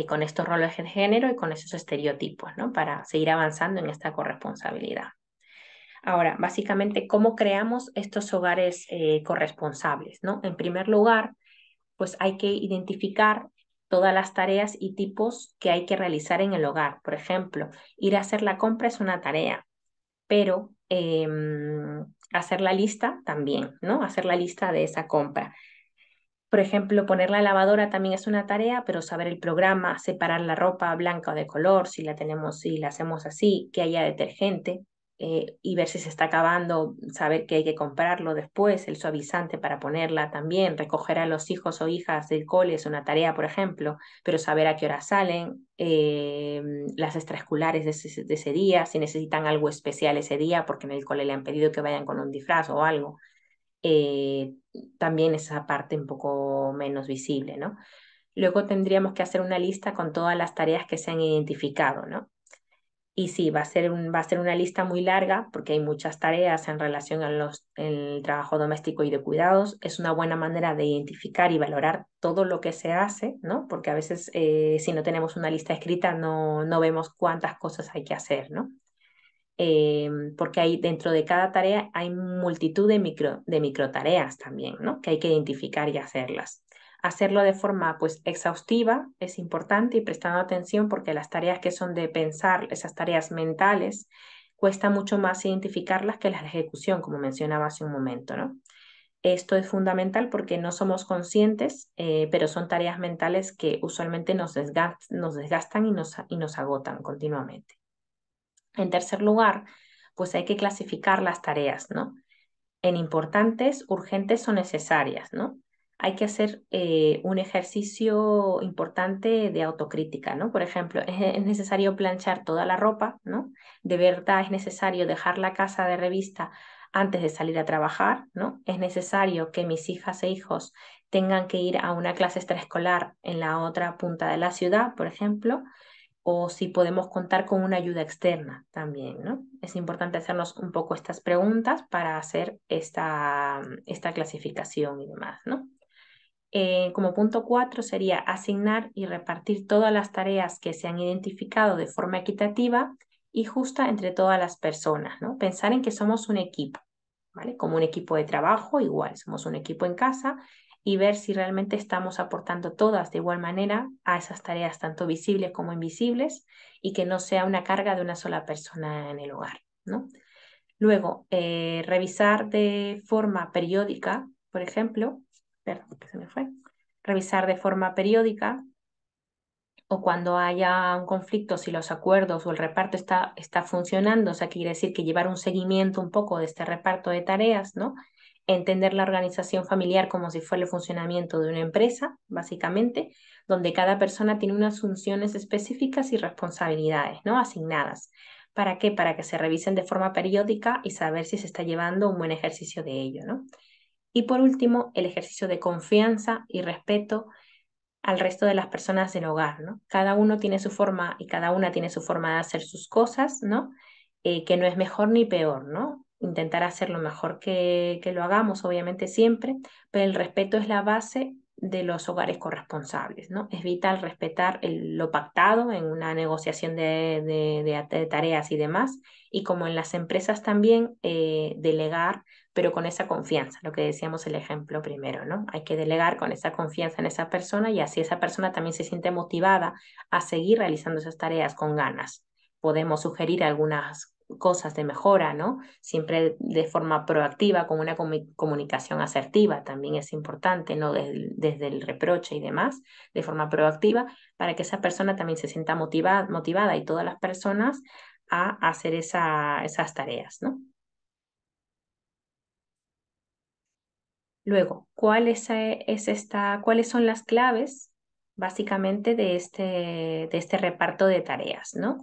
con estos roles de género y con esos estereotipos, ¿no? Para seguir avanzando en esta corresponsabilidad. Ahora, básicamente, ¿cómo creamos estos hogares corresponsables, ¿no? En primer lugar, pues hay que identificar todas las tareas y tipos que hay que realizar en el hogar. Por ejemplo, ir a hacer la compra es una tarea, pero hacer la lista también, ¿no? Hacer la lista de esa compra. Por ejemplo, poner la lavadora también es una tarea, pero saber el programa, separar la ropa blanca o de color, si la tenemos, si la hacemos así, que haya detergente, y ver si se está acabando, saber que hay que comprarlo después, el suavizante para ponerla también, recoger a los hijos o hijas del cole es una tarea, por ejemplo, pero saber a qué hora salen, las extraescolares de ese día, si necesitan algo especial ese día, porque en el cole le han pedido que vayan con un disfraz o algo, eh, también esa parte un poco menos visible, ¿no? Luego tendríamos que hacer una lista con todas las tareas que se han identificado, ¿no? Y sí, va a ser una lista muy larga porque hay muchas tareas en relación a el trabajo doméstico y de cuidados. Es una buena manera de identificar y valorar todo lo que se hace, ¿no? Porque a veces si no tenemos una lista escrita no vemos cuántas cosas hay que hacer, ¿no? Porque hay, dentro de cada tarea hay multitud de micro tareas también, ¿no? Que hay que identificar y hacerlas. Hacerlo de forma pues exhaustiva es importante y prestando atención porque las tareas que son de pensar, esas tareas mentales, cuesta mucho más identificarlas que las de ejecución, como mencionaba hace un momento, ¿no? Esto es fundamental porque no somos conscientes, pero son tareas mentales que usualmente nos desgastan y nos agotan continuamente. En tercer lugar, pues hay que clasificar las tareas, ¿no? En importantes, urgentes o necesarias, ¿no? Hay que hacer un ejercicio importante de autocrítica, ¿no? Por ejemplo, es necesario planchar toda la ropa, ¿no? De verdad es necesario dejar la casa de revista antes de salir a trabajar, ¿no? Es necesario que mis hijas e hijos tengan que ir a una clase extraescolar en la otra punta de la ciudad, por ejemplo, o si podemos contar con una ayuda externa también, ¿no? Es importante hacernos un poco estas preguntas para hacer esta clasificación y demás, ¿no? Como punto 4 sería asignar y repartir todas las tareas que se han identificado de forma equitativa y justa entre todas las personas, ¿no? Pensar en que somos un equipo, ¿vale? Como un equipo de trabajo, igual, somos un equipo en casa y ver si realmente estamos aportando todas de igual manera a esas tareas, tanto visibles como invisibles, y que no sea una carga de una sola persona en el hogar, ¿no? Luego, revisar de forma periódica, por ejemplo, perdón, que se me fue, revisar de forma periódica o cuando haya un conflicto, si los acuerdos o el reparto está funcionando, o sea, quiere decir que llevar un seguimiento un poco de este reparto de tareas, ¿no? Entender la organización familiar como si fuera el funcionamiento de una empresa, básicamente, donde cada persona tiene unas funciones específicas y responsabilidades, ¿no? Asignadas. ¿Para qué? Para que se revisen de forma periódica y saber si se está llevando un buen ejercicio de ello, ¿no? Y por último, el ejercicio de confianza y respeto al resto de las personas del hogar, ¿no? Cada uno tiene su forma y cada una tiene su forma de hacer sus cosas, ¿no? Que no es mejor ni peor, ¿no? Intentar hacer lo mejor que lo hagamos, obviamente siempre, pero el respeto es la base de los hogares corresponsables, ¿no? Es vital respetar lo pactado en una negociación de tareas y demás, y como en las empresas también, delegar pero con esa confianza, lo que decíamos el ejemplo primero, ¿no? Hay que delegar con esa confianza en esa persona y así esa persona también se siente motivada a seguir realizando esas tareas con ganas. Podemos sugerir algunas cosas de mejora, ¿no? Siempre de forma proactiva, con una comunicación asertiva, también es importante, ¿no? Desde el reproche y demás, de forma proactiva, para que esa persona también se sienta motivada y todas las personas a hacer esas tareas, ¿no? Luego, ¿cuáles son las claves básicamente de este reparto de tareas, ¿no?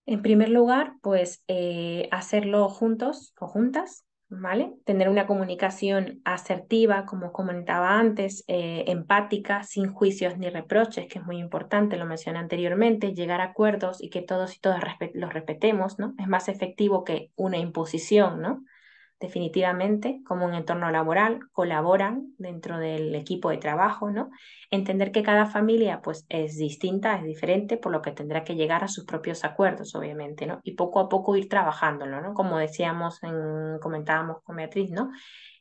En primer lugar, pues hacerlo juntos o juntas, ¿vale? Tener una comunicación asertiva, como comentaba antes, empática, sin juicios ni reproches, que es muy importante, lo mencioné anteriormente, llegar a acuerdos y que todos y todas los respetemos, ¿no? Es más efectivo que una imposición, ¿no? Definitivamente, como un entorno laboral, colaboran dentro del equipo de trabajo, ¿no? Entender que cada familia pues es distinta, es diferente, por lo que tendrá que llegar a sus propios acuerdos, obviamente, ¿no? Y poco a poco ir trabajándolo, ¿no? Como decíamos, comentábamos con Beatriz, ¿no?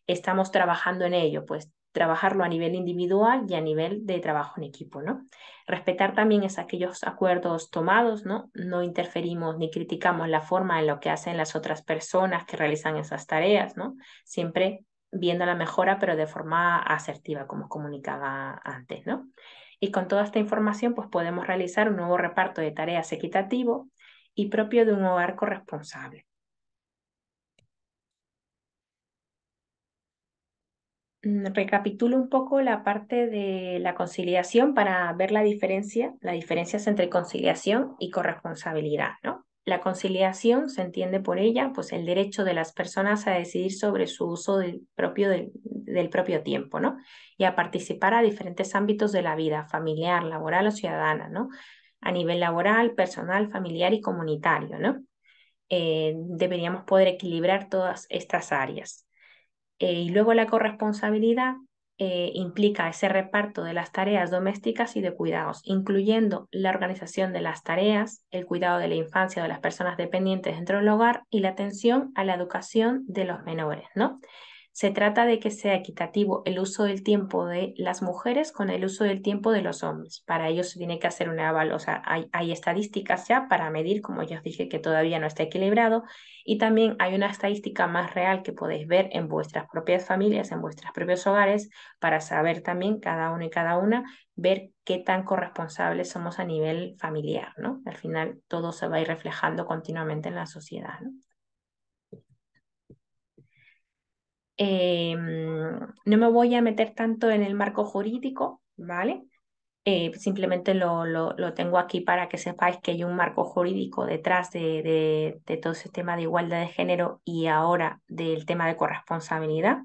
Estamos trabajando en ello, pues trabajarlo a nivel individual y a nivel de trabajo en equipo, ¿no? Respetar también es aquellos acuerdos tomados, ¿no? No interferimos ni criticamos la forma en lo que hacen las otras personas que realizan esas tareas, ¿no? Siempre viendo la mejora, pero de forma asertiva, como comunicaba antes, ¿no? Y con toda esta información, pues podemos realizar un nuevo reparto de tareas equitativo y propio de un hogar corresponsable. Recapitulo un poco la parte de la conciliación para ver las diferencias entre conciliación y corresponsabilidad, ¿no? La conciliación se entiende por ella, pues el derecho de las personas a decidir sobre su uso del propio tiempo, ¿no? Y a participar a diferentes ámbitos de la vida, familiar, laboral o ciudadana, ¿no? A nivel laboral, personal, familiar y comunitario, ¿no? Deberíamos poder equilibrar todas estas áreas. Y luego la corresponsabilidad implica ese reparto de las tareas domésticas y de cuidados, incluyendo la organización de las tareas, el cuidado de la infancia de las personas dependientes dentro del hogar y la atención a la educación de los menores, ¿no? Se trata de que sea equitativo el uso del tiempo de las mujeres con el uso del tiempo de los hombres. Para ello se tiene que hacer una evaluación, o sea, hay estadísticas ya para medir, como ya os dije, que todavía no está equilibrado, y también hay una estadística más real que podéis ver en vuestras propias familias, en vuestros propios hogares, para saber también cada uno y cada una, ver qué tan corresponsables somos a nivel familiar, ¿no? Al final todo se va a ir reflejando continuamente en la sociedad, ¿no? No me voy a meter tanto en el marco jurídico, ¿vale? Simplemente lo tengo aquí para que sepáis que hay un marco jurídico detrás de todo ese tema de igualdad de género y ahora del tema de corresponsabilidad,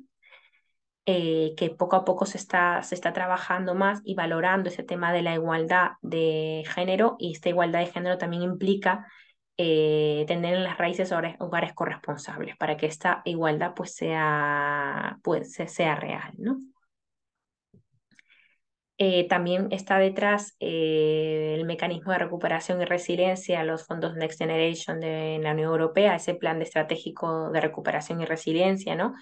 que poco a poco se está trabajando más y valorando ese tema de la igualdad de género, y esta igualdad de género también implica tener en las raíces hogares corresponsables para que esta igualdad sea real, ¿no? También está detrás el mecanismo de recuperación y resiliencia, los fondos Next Generation de la Unión Europea, ese plan de estratégico de recuperación y resiliencia, ¿no?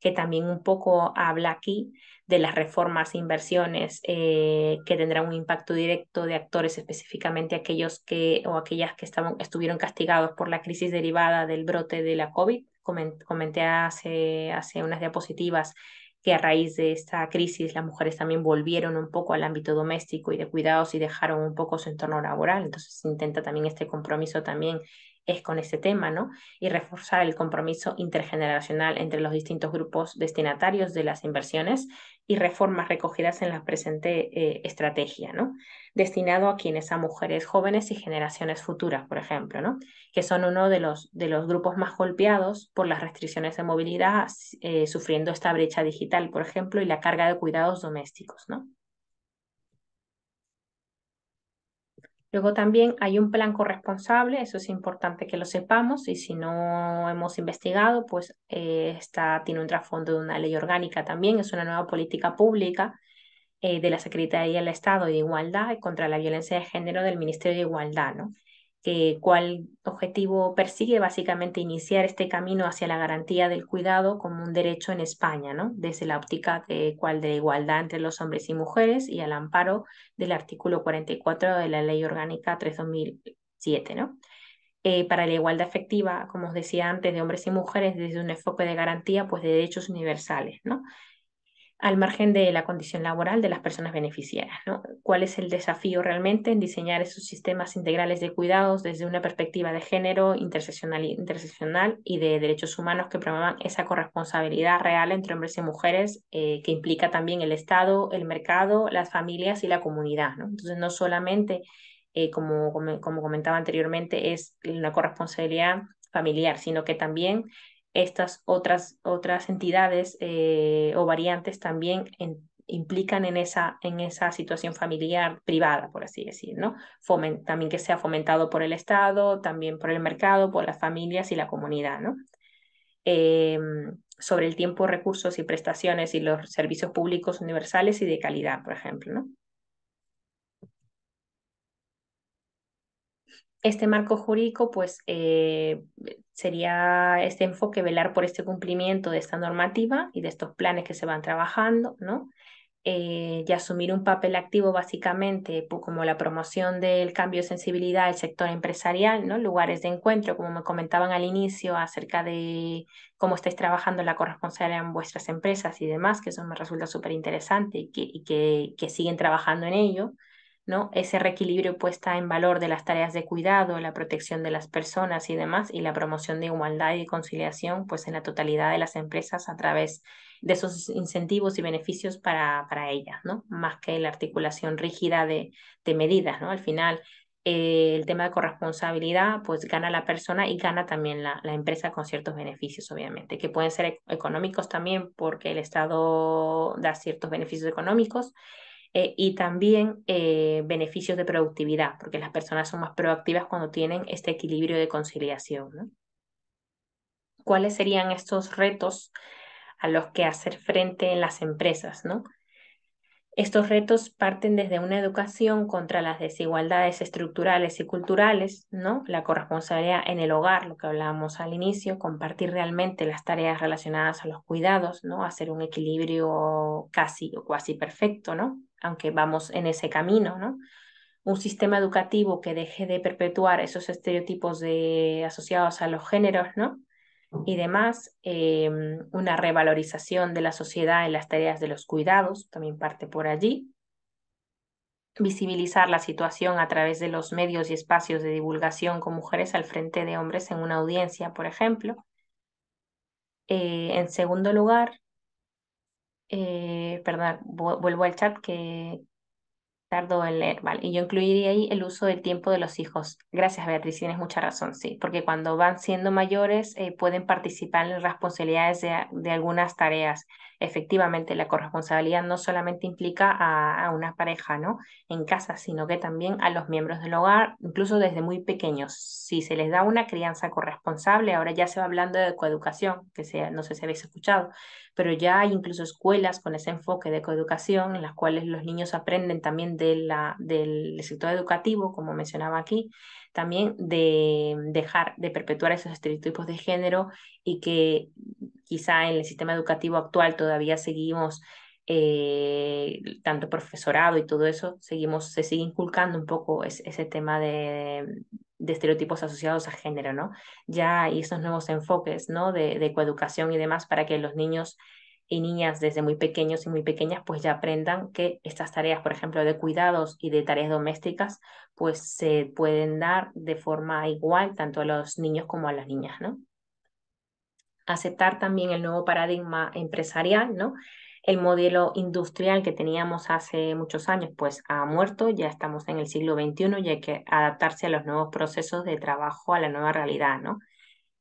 Que también un poco habla aquí de las reformas e inversiones que tendrán un impacto directo de actores, específicamente aquellos que o aquellas que estuvieron castigados por la crisis derivada del brote de la COVID. Comenté hace unas diapositivas que a raíz de esta crisis las mujeres también volvieron un poco al ámbito doméstico y de cuidados y dejaron un poco su entorno laboral. Entonces se intenta también este compromiso también es con este tema, ¿no? Y reforzar el compromiso intergeneracional entre los distintos grupos destinatarios de las inversiones y reformas recogidas en la presente estrategia, ¿no? Destinado a quienes, a mujeres jóvenes y generaciones futuras, por ejemplo, ¿no? Que son uno de los grupos más golpeados por las restricciones de movilidad, sufriendo esta brecha digital, por ejemplo, y la carga de cuidados domésticos, ¿no? Luego también hay un plan corresponsable, eso es importante que lo sepamos, y si no hemos investigado, pues tiene un trasfondo de una ley orgánica también, es una nueva política pública de la Secretaría del Estado de Igualdad y contra la violencia de género del Ministerio de Igualdad, ¿no? ¿Cuál objetivo persigue? Básicamente iniciar este camino hacia la garantía del cuidado como un derecho en España, ¿no? Desde la óptica de igualdad entre los hombres y mujeres y al amparo del artículo 44 de la Ley Orgánica 3/2007, ¿no? Para la igualdad efectiva, como os decía antes, de hombres y mujeres desde un enfoque de garantía, pues de derechos universales, ¿no? Al margen de la condición laboral de las personas beneficiarias, ¿no? ¿Cuál es el desafío realmente en diseñar esos sistemas integrales de cuidados desde una perspectiva de género, interseccional y de derechos humanos que promuevan esa corresponsabilidad real entre hombres y mujeres, que implica también el Estado, el mercado, las familias y la comunidad, ¿no? Entonces, no solamente, como comentaba anteriormente, es una corresponsabilidad familiar, sino que también estas otras entidades o variantes también implican en esa situación familiar privada, por así decir, ¿no? También que sea fomentado por el Estado, también por el mercado, por las familias y la comunidad, ¿no? Eh, Sobre el tiempo, recursos y prestaciones y los servicios públicos universales y de calidad, por ejemplo, ¿no? Este marco jurídico, pues, sería este enfoque, velar por este cumplimiento de esta normativa y de estos planes que se van trabajando, ¿no? Y asumir un papel activo básicamente como la promoción del cambio de sensibilidad del sector empresarial, ¿no? Lugares de encuentro, como me comentaban al inicio, acerca de cómo estáis trabajando la corresponsabilidad en vuestras empresas y demás, que eso me resulta súper interesante que siguen trabajando en ello, ¿no? Ese reequilibrio puesta en valor de las tareas de cuidado, la protección de las personas y demás, y la promoción de igualdad y conciliación, pues en la totalidad de las empresas a través de esos incentivos y beneficios para ellas, ¿no? Más que la articulación rígida de medidas, ¿no? Al final, el tema de corresponsabilidad, pues gana la persona y gana también la empresa con ciertos beneficios, obviamente, que pueden ser económicos también porque el Estado da ciertos beneficios económicos, y también beneficios de productividad, porque las personas son más proactivas cuando tienen este equilibrio de conciliación, ¿no? ¿Cuáles serían estos retos a los que hacer frente en las empresas, ¿no? Estos retos parten desde una educación contra las desigualdades estructurales y culturales, ¿no? La corresponsabilidad en el hogar, lo que hablábamos al inicio, compartir realmente las tareas relacionadas a los cuidados, ¿no? Hacer un equilibrio casi o cuasi perfecto, ¿no? Aunque vamos en ese camino, ¿no? Un sistema educativo que deje de perpetuar esos estereotipos asociados a los géneros, ¿no? Y demás, una revalorización de la sociedad en las tareas de los cuidados, también parte por allí, visibilizar la situación a través de los medios y espacios de divulgación con mujeres al frente de hombres en una audiencia, por ejemplo. En segundo lugar, perdón, vuelvo al chat que tardo en leer, ¿vale? Y yo incluiría ahí el uso del tiempo de los hijos. Gracias, Beatriz, tienes mucha razón, sí, porque cuando van siendo mayores pueden participar en las responsabilidades de algunas tareas. Efectivamente, la corresponsabilidad no solamente implica a una pareja, ¿no? En casa, sino que también a los miembros del hogar, incluso desde muy pequeños. Si se les da una crianza corresponsable, ahora ya se va hablando de coeducación, que sea, no sé si habéis escuchado, pero ya hay incluso escuelas con ese enfoque de coeducación en las cuales los niños aprenden también del sector educativo, como mencionaba aquí, también de dejar de perpetuar esos estereotipos de género y que quizá en el sistema educativo actual todavía seguimos, tanto profesorado y todo eso, se sigue inculcando un poco ese tema de estereotipos asociados a género, ¿no? Ya hay esos nuevos enfoques, ¿no? De coeducación y demás para que los niños y niñas desde muy pequeños y muy pequeñas pues ya aprendan que estas tareas, por ejemplo, de cuidados y de tareas domésticas, pues se pueden dar de forma igual tanto a los niños como a las niñas, ¿no? Aceptar también el nuevo paradigma empresarial, ¿no? El modelo industrial que teníamos hace muchos años, pues ha muerto, ya estamos en el siglo XXI y hay que adaptarse a los nuevos procesos de trabajo, a la nueva realidad, ¿no?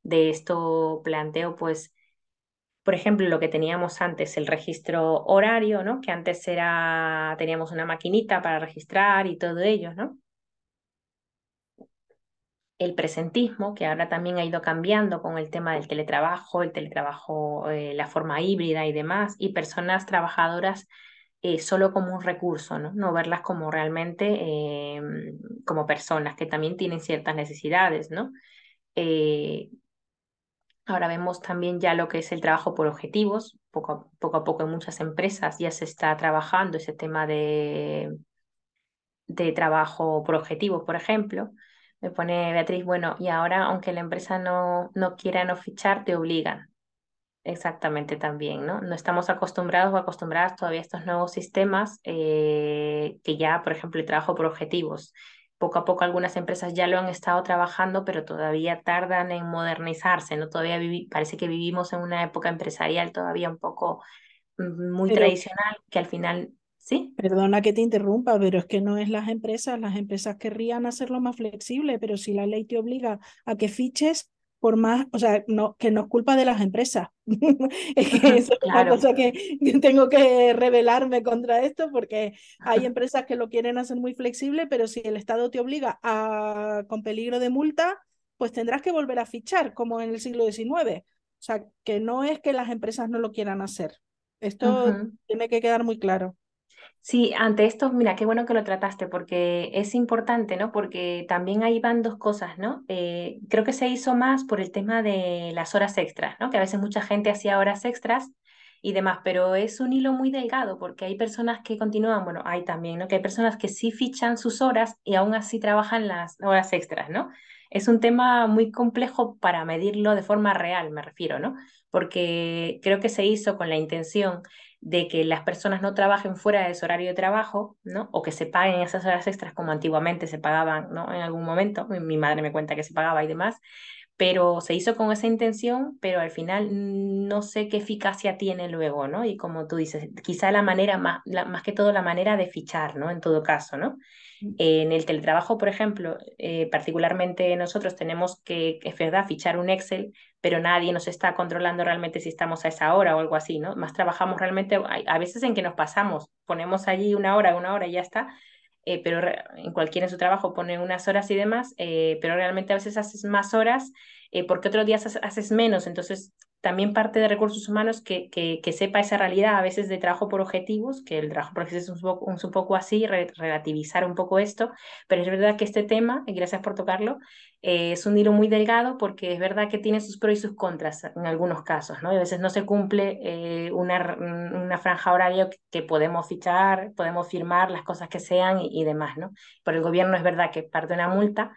De esto planteo, pues, por ejemplo, lo que teníamos antes, el registro horario, ¿no? Que antes teníamos una maquinita para registrar y todo ello, ¿no? El presentismo, que ahora también ha ido cambiando con el tema del teletrabajo, la forma híbrida y demás, y personas trabajadoras solo como un recurso, ¿no? No verlas como realmente como personas que también tienen ciertas necesidades, ¿no? Eh, Ahora vemos también ya lo que es el trabajo por objetivos. Poco a poco en muchas empresas ya se está trabajando ese tema de trabajo por objetivos, por ejemplo. Me pone Beatriz, bueno, y ahora aunque la empresa no quiera no fichar, te obligan. Exactamente también, ¿no? No estamos acostumbrados o acostumbradas todavía a estos nuevos sistemas, que ya, por ejemplo, el trabajo por objetivos. Poco a poco algunas empresas ya lo han estado trabajando, pero todavía tardan en modernizarse, ¿no? Todavía parece que vivimos en una época empresarial todavía un poco muy Pero tradicional, que al final, ¿sí? perdona que te interrumpa, pero es que no es las empresas querrían hacerlo más flexible, pero si la ley te obliga a que fiches, por más, o sea, no, que no es culpa de las empresas. Es que Ujú, eso es una claro. cosa que tengo que rebelarme contra esto, porque hay empresas que lo quieren hacer muy flexible, pero si el Estado te obliga con peligro de multa, pues tendrás que volver a fichar, como en el siglo XIX. O sea, que no es que las empresas no lo quieran hacer. Esto Ujú. tiene que quedar muy claro. Sí, ante esto, mira, qué bueno que lo trataste porque es importante, ¿no? Porque también ahí van dos cosas, ¿no? Creo que se hizo más por el tema de las horas extras, ¿no? Que a veces mucha gente hacía horas extras y demás, pero es un hilo muy delgado porque hay personas que continúan, bueno, hay también, ¿no? Que hay personas que sí fichan sus horas y aún así trabajan las horas extras, ¿no? Es un tema muy complejo para medirlo de forma real, me refiero, ¿no? Porque creo que se hizo con la intención de que las personas no trabajen fuera de su horario de trabajo, ¿no? O que se paguen esas horas extras como antiguamente se pagaban, ¿no? En algún momento, mi madre me cuenta que se pagaba y demás, pero se hizo con esa intención, pero al final no sé qué eficacia tiene luego, ¿no? Y como tú dices, quizá la manera más, más que todo la manera de fichar, ¿no? En todo caso, ¿no? En el teletrabajo, por ejemplo, particularmente nosotros tenemos que, es verdad, fichar un Excel, pero nadie nos está controlando realmente si estamos a esa hora o algo así, ¿no? Más trabajamos realmente, a veces en que nos pasamos, ponemos allí una hora y ya está, pero en cualquiera en su trabajo pone unas horas y demás, pero realmente a veces haces más horas porque otros días haces menos, entonces también parte de recursos humanos que sepa esa realidad a veces de trabajo por objetivos, que el trabajo por objetivos es un poco así, relativizar un poco esto, pero es verdad que este tema, y gracias por tocarlo, es un hilo muy delgado porque es verdad que tiene sus pros y sus contras en algunos casos, ¿no? Y a veces no se cumple una franja horaria que podemos fichar, podemos firmar las cosas que sean y demás, ¿no? Por el gobierno es verdad que parte una multa,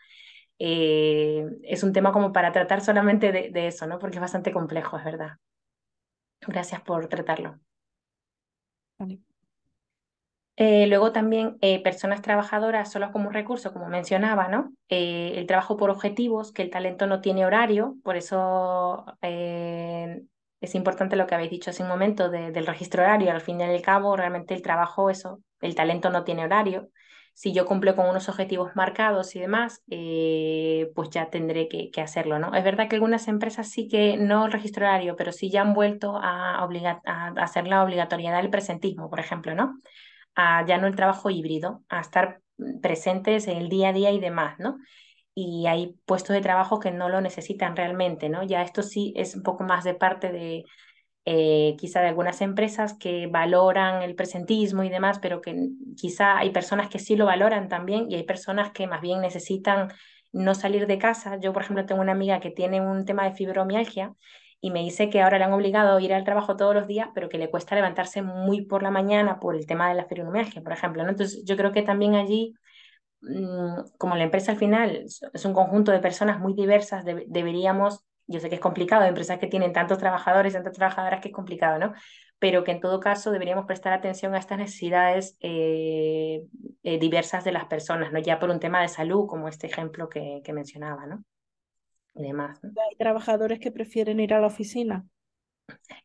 es un tema como para tratar solamente de eso, ¿no? Porque es bastante complejo, es verdad. Gracias por tratarlo. Vale. Luego también personas trabajadoras solo como un recurso, como mencionaba, ¿no? El trabajo por objetivos, que el talento no tiene horario, por eso es importante lo que habéis dicho hace un momento del registro horario. Al fin y al cabo, realmente el trabajo, eso, el talento no tiene horario. Si yo cumplo con unos objetivos marcados y demás, pues ya tendré que hacerlo, ¿no? Es verdad que algunas empresas sí que no el registro horario, pero sí ya han vuelto a hacer la obligatoriedad del presentismo, por ejemplo, ¿no? A ya no el trabajo híbrido, a estar presentes en el día a día y demás, ¿no? Y hay puestos de trabajo que no lo necesitan realmente, ¿no? Ya esto sí es un poco más de parte de quizá de algunas empresas que valoran el presentismo y demás, pero que quizá hay personas que sí lo valoran también y hay personas que más bien necesitan no salir de casa. Yo, por ejemplo, tengo una amiga que tiene un tema de fibromialgia y me dice que ahora le han obligado a ir al trabajo todos los días, pero que le cuesta levantarse muy por la mañana por el tema de la fibromialgia, por ejemplo, ¿no? Entonces, yo creo que también allí como la empresa al final es un conjunto de personas muy diversas, deberíamos, yo sé que es complicado, hay empresas que tienen tantos trabajadores, tantas trabajadoras que es complicado, ¿no? Pero que en todo caso deberíamos prestar atención a estas necesidades diversas de las personas, ¿no? Ya por un tema de salud, como este ejemplo que mencionaba, ¿no? Y demás, ¿no? Hay trabajadores que prefieren ir a la oficina.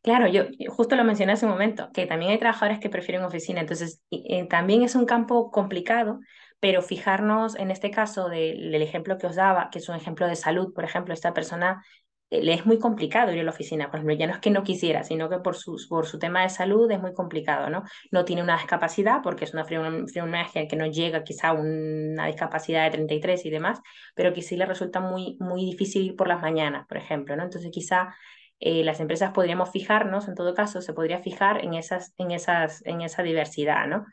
Claro, yo justo lo mencioné hace un momento, que también hay trabajadores que prefieren oficina, entonces también es un campo complicado, pero fijarnos en este caso del ejemplo que os daba, que es un ejemplo de salud, por ejemplo, esta persona le es muy complicado ir a la oficina, por ejemplo, ya no es que no quisiera, sino que por su tema de salud es muy complicado, ¿no? No tiene una discapacidad, porque es una fibromialgia que no llega quizá a una discapacidad de 33 y demás, pero que sí le resulta muy difícil ir por las mañanas, por ejemplo, ¿no? Entonces quizá las empresas podríamos fijarnos, en todo caso, se podría fijar en esa diversidad, ¿no?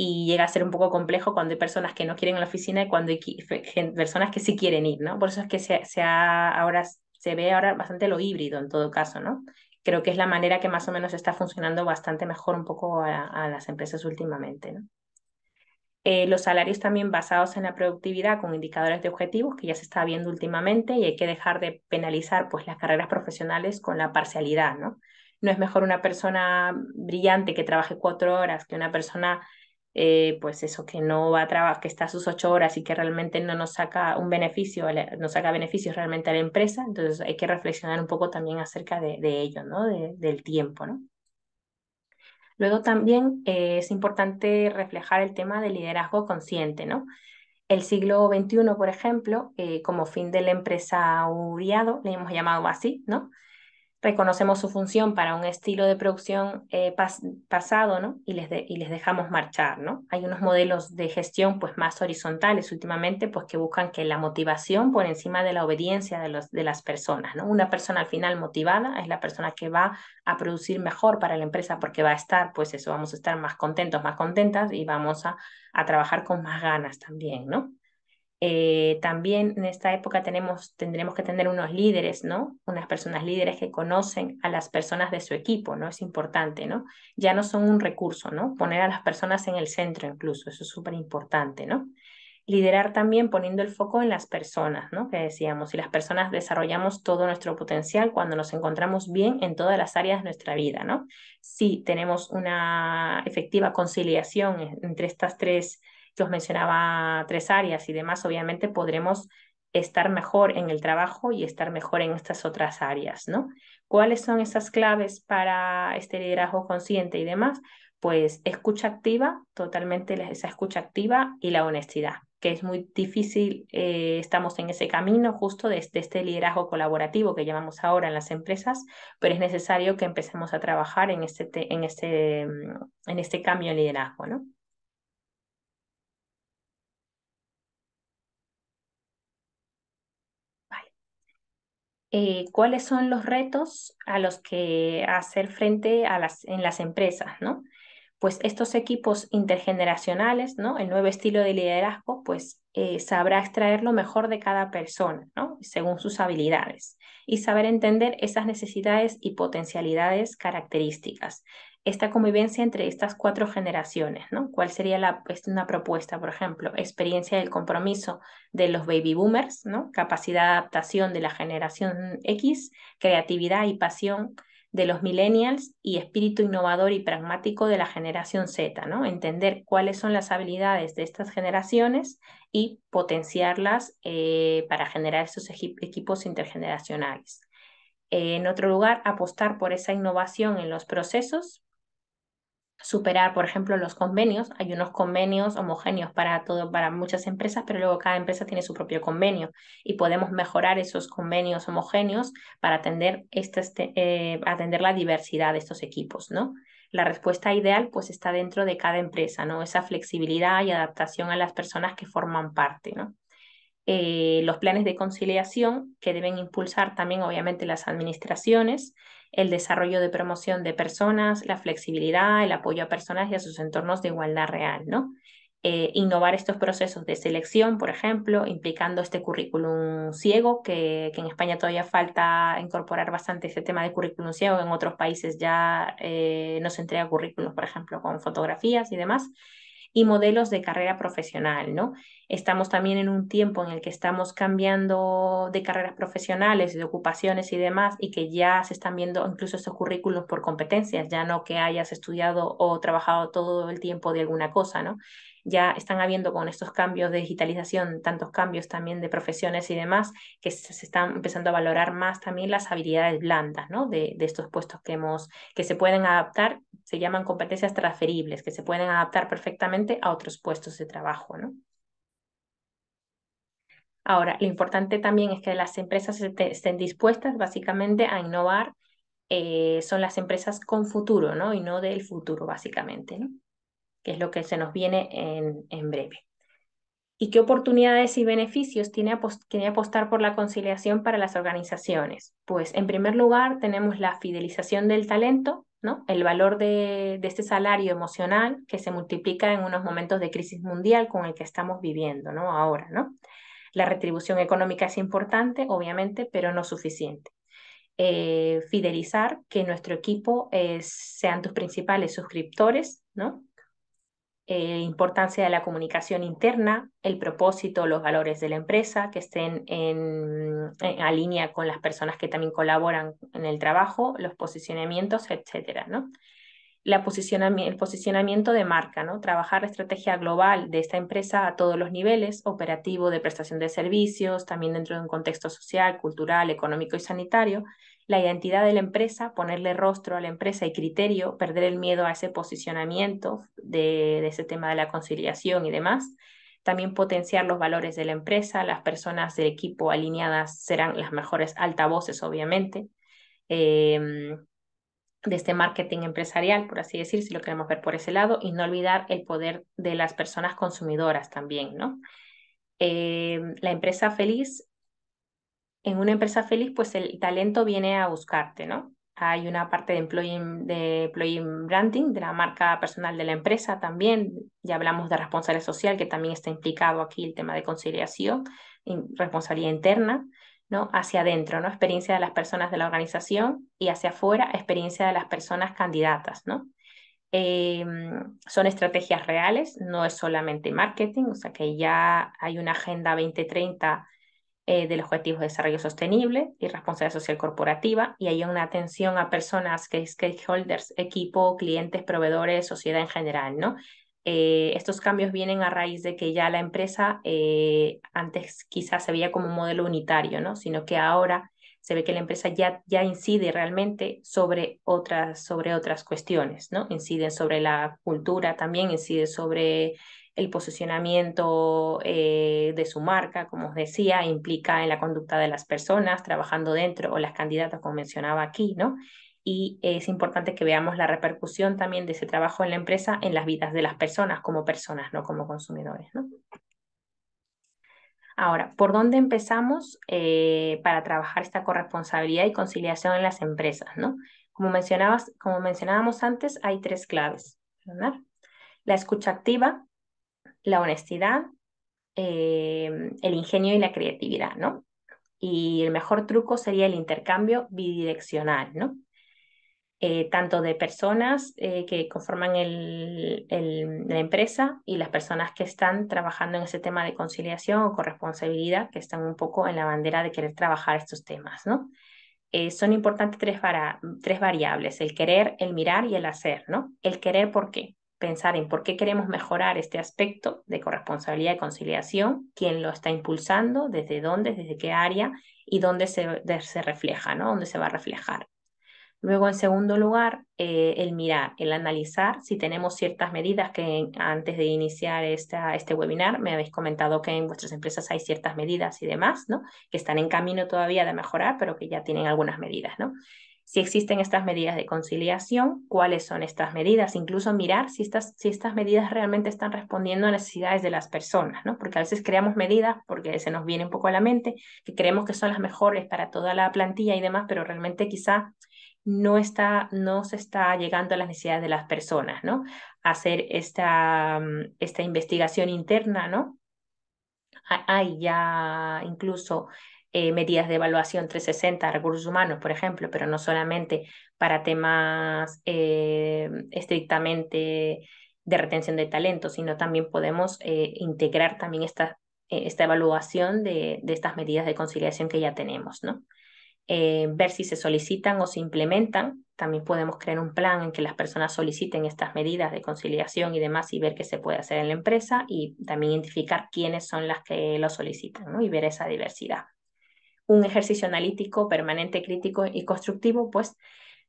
Y llega a ser un poco complejo cuando hay personas que no quieren ir a la oficina y cuando hay personas que sí quieren ir, ¿no? Por eso es que ahora se ve ahora bastante lo híbrido en todo caso, ¿no? Creo que es la manera que más o menos está funcionando bastante mejor un poco a las empresas últimamente, ¿no? Los salarios también basados en la productividad con indicadores de objetivos, que ya se está viendo últimamente, y hay que dejar de penalizar pues, las carreras profesionales con la parcialidad, ¿no? No es mejor una persona brillante que trabaje 4 horas que una persona, pues eso, que no va a trabajar, que está a sus 8 horas y que realmente no nos saca un beneficio, no saca beneficios realmente a la empresa. Entonces hay que reflexionar un poco también acerca de ello, ¿no? Del tiempo, ¿no? Luego también es importante reflejar el tema del liderazgo consciente, ¿no? El siglo XXI, por ejemplo, como fin del empresariado, le hemos llamado así, ¿no? reconocemos su función para un estilo de producción pasado, ¿no? Y les dejamos marchar, ¿no? Hay unos modelos de gestión pues más horizontales últimamente pues que buscan que la motivación por encima de la obediencia de las personas, ¿no? Una persona al final motivada es la persona que va a producir mejor para la empresa porque va a estar, pues eso, vamos a estar más contentos, más contentas y vamos a trabajar con más ganas también, ¿no? También en esta época tendremos que tener unos líderes, ¿no? Unas personas líderes que conocen a las personas de su equipo, ¿no? Es importante, ¿no? Ya no son un recurso, ¿no? Poner a las personas en el centro incluso, eso es súper importante, ¿no? Liderar también poniendo el foco en las personas, ¿no? Que decíamos, si las personas desarrollamos todo nuestro potencial cuando nos encontramos bien en todas las áreas de nuestra vida, ¿no? Si tenemos una efectiva conciliación entre estas tres que os mencionaba, tres áreas y demás, obviamente podremos estar mejor en el trabajo y estar mejor en estas otras áreas, ¿no? ¿Cuáles son esas claves para este liderazgo consciente y demás? Pues escucha activa, totalmente esa escucha activa y la honestidad, que es muy difícil, estamos en ese camino justo de este liderazgo colaborativo que llamamos ahora en las empresas, pero es necesario que empecemos a trabajar en este cambio en liderazgo, ¿no? ¿Cuáles son los retos a los que hacer frente en las empresas, ¿no? Pues estos equipos intergeneracionales, ¿no? El nuevo estilo de liderazgo, pues sabrá extraer lo mejor de cada persona, ¿no? Según sus habilidades y saber entender esas necesidades y potencialidades características. Esta convivencia entre estas cuatro generaciones, ¿no? ¿Cuál sería una propuesta, por ejemplo? Experiencia del compromiso de los baby boomers, ¿no? Capacidad de adaptación de la generación X, creatividad y pasión de los millennials y espíritu innovador y pragmático de la generación Z, ¿no? Entender cuáles son las habilidades de estas generaciones y potenciarlas para generar esos equipos intergeneracionales. En otro lugar, apostar por esa innovación en los procesos, superar, por ejemplo, los convenios. Hay unos convenios homogéneos para muchas empresas, pero luego cada empresa tiene su propio convenio y podemos mejorar esos convenios homogéneos para atender la diversidad de estos equipos, ¿no? La respuesta ideal pues está dentro de cada empresa, ¿no? Esa flexibilidad y adaptación a las personas que forman parte, ¿no? Los planes de conciliación que deben impulsar también obviamente las administraciones, el desarrollo de promoción de personas, la flexibilidad, el apoyo a personas y a sus entornos de igualdad real, ¿no? Innovar estos procesos de selección, por ejemplo, implicando este currículum ciego, que en España todavía falta incorporar bastante ese tema de currículum ciego, en otros países ya no se entrega currículum, por ejemplo, con fotografías y demás, y modelos de carrera profesional, ¿no? Estamos también en un tiempo en el que estamos cambiando de carreras profesionales, de ocupaciones y demás, y que ya se están viendo incluso estos currículos por competencias, ya no que hayas estudiado o trabajado todo el tiempo de alguna cosa, ¿no? Ya están habiendo con estos cambios de digitalización, tantos cambios también de profesiones y demás, que se están empezando a valorar más también las habilidades blandas, ¿no? De estos puestos que se pueden adaptar, se llaman competencias transferibles, que se pueden adaptar perfectamente a otros puestos de trabajo, ¿no? Ahora, lo importante también es que las empresas estén dispuestas básicamente a innovar, son las empresas con futuro, ¿no? Y no del futuro, básicamente, ¿no? Que es lo que se nos viene en breve. ¿Y qué oportunidades y beneficios tiene apostar por la conciliación para las organizaciones? Pues en primer lugar tenemos la fidelización del talento, ¿no? El valor de este salario emocional que se multiplica en unos momentos de crisis mundial con el que estamos viviendo, ¿no? Ahora, ¿no? La retribución económica es importante, obviamente, pero no suficiente. Fidelizar, que nuestro equipo sean tus principales suscriptores, ¿no? Importancia de la comunicación interna, el propósito, los valores de la empresa, que estén en línea con las personas que también colaboran en el trabajo, los posicionamientos, etcétera, ¿no? El posicionamiento de marca, ¿no? Trabajar la estrategia global de esta empresa a todos los niveles, operativo, de prestación de servicios, también dentro de un contexto social, cultural, económico y sanitario. La identidad de la empresa, ponerle rostro a la empresa y criterio, perder el miedo a ese posicionamiento de ese tema de la conciliación y demás. También potenciar los valores de la empresa, las personas del equipo alineadas serán las mejores altavoces, obviamente. de este marketing empresarial, por así decir, si lo queremos ver por ese lado, y no olvidar el poder de las personas consumidoras también, ¿no? La empresa feliz, en una empresa feliz, pues el talento viene a buscarte, ¿no? Hay una parte de employee branding, de la marca personal de la empresa también. Ya hablamos de responsabilidad social, que también está implicado aquí el tema de conciliación, responsabilidad interna, ¿no? Hacia adentro, ¿no? Experiencia de las personas de la organización y hacia afuera, experiencia de las personas candidatas, ¿no? Son estrategias reales, no es solamente marketing, o sea que ya hay una Agenda 2030 de los Objetivos de Desarrollo Sostenible y Responsabilidad Social Corporativa, y hay una atención a personas, que stakeholders, equipo, clientes, proveedores, sociedad en general, ¿no? Estos cambios vienen a raíz de que ya la empresa antes quizás se veía como un modelo unitario, ¿no? Sino que ahora se ve que la empresa ya incide realmente sobre otras cuestiones, ¿no? Inciden sobre la cultura también, incide sobre el posicionamiento de su marca, como os decía, implica en la conducta de las personas trabajando dentro o las candidatas, como mencionaba aquí, ¿no? Y es importante que veamos la repercusión también de ese trabajo en la empresa en las vidas de las personas, no como consumidores, ¿no? Ahora, ¿por dónde empezamos para trabajar esta corresponsabilidad y conciliación en las empresas, ¿no? Como mencionábamos antes, hay 3 claves, ¿verdad? La escucha activa, la honestidad, el ingenio y la creatividad, ¿no? Y el mejor truco sería el intercambio bidireccional, ¿no? Tanto de personas que conforman la empresa y las personas que están trabajando en ese tema de conciliación o corresponsabilidad, que están un poco en la bandera de querer trabajar estos temas, ¿no? Son importantes 3 variables, el querer, el mirar y el hacer, ¿no? El querer, ¿por qué? Pensar en por qué queremos mejorar este aspecto de corresponsabilidad y conciliación, quién lo está impulsando, desde dónde, desde qué área y dónde se refleja, ¿no? Dónde se va a reflejar. Luego, en segundo lugar, el mirar, el analizar si tenemos ciertas medidas que antes de iniciar este webinar me habéis comentado que en vuestras empresas hay ciertas medidas y demás, ¿no? Que están en camino todavía de mejorar, pero que ya tienen algunas medidas, ¿no? Si existen estas medidas de conciliación, cuáles son estas medidas, incluso mirar si estas medidas realmente están respondiendo a necesidades de las personas, ¿no? Porque a veces creamos medidas porque se nos viene un poco a la mente, que creemos que son las mejores para toda la plantilla y demás, pero realmente quizá no se está llegando a las necesidades de las personas, ¿no? Hacer esta investigación interna, ¿no? Hay ya incluso medidas de evaluación 360 de recursos humanos, por ejemplo, pero no solamente para temas estrictamente de retención de talento, sino también podemos integrar también esta evaluación de estas medidas de conciliación que ya tenemos, ¿no? Ver si se solicitan o se implementan. También podemos crear un plan en que las personas soliciten estas medidas de conciliación y demás y ver qué se puede hacer en la empresa y también identificar quiénes son las que lo solicitan, ¿no? Y ver esa diversidad. Un ejercicio analítico permanente, crítico y constructivo, pues,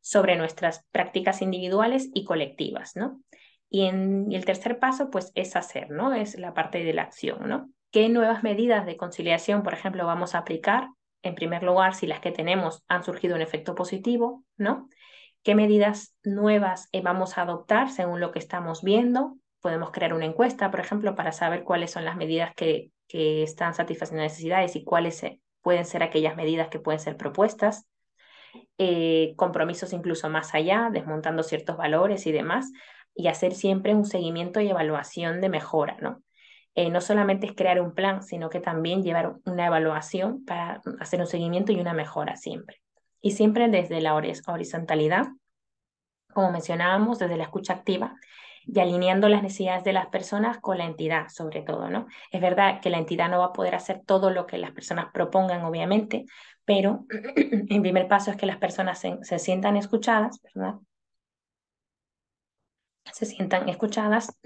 sobre nuestras prácticas individuales y colectivas, ¿no? Y el tercer paso, pues, es hacer, ¿no? Es la parte de la acción, ¿no? ¿Qué nuevas medidas de conciliación, por ejemplo, vamos a aplicar? En primer lugar, si las que tenemos han surgido un efecto positivo, ¿no? ¿Qué medidas nuevas vamos a adoptar según lo que estamos viendo? Podemos crear una encuesta, por ejemplo, para saber cuáles son las medidas que están satisfaciendo necesidades y cuáles pueden ser aquellas medidas que pueden ser propuestas. Compromisos incluso más allá, desmontando ciertos valores y demás, y hacer siempre un seguimiento y evaluación de mejora, ¿no? No solamente es crear un plan, sino que también llevar una evaluación para hacer un seguimiento y una mejora siempre. Y siempre desde la horizontalidad, como mencionábamos, desde la escucha activa y alineando las necesidades de las personas con la entidad, sobre todo, ¿no? Es verdad que la entidad no va a poder hacer todo lo que las personas propongan, obviamente, pero el primer paso es que las personas se sientan escuchadas, ¿verdad? Se sientan escuchadas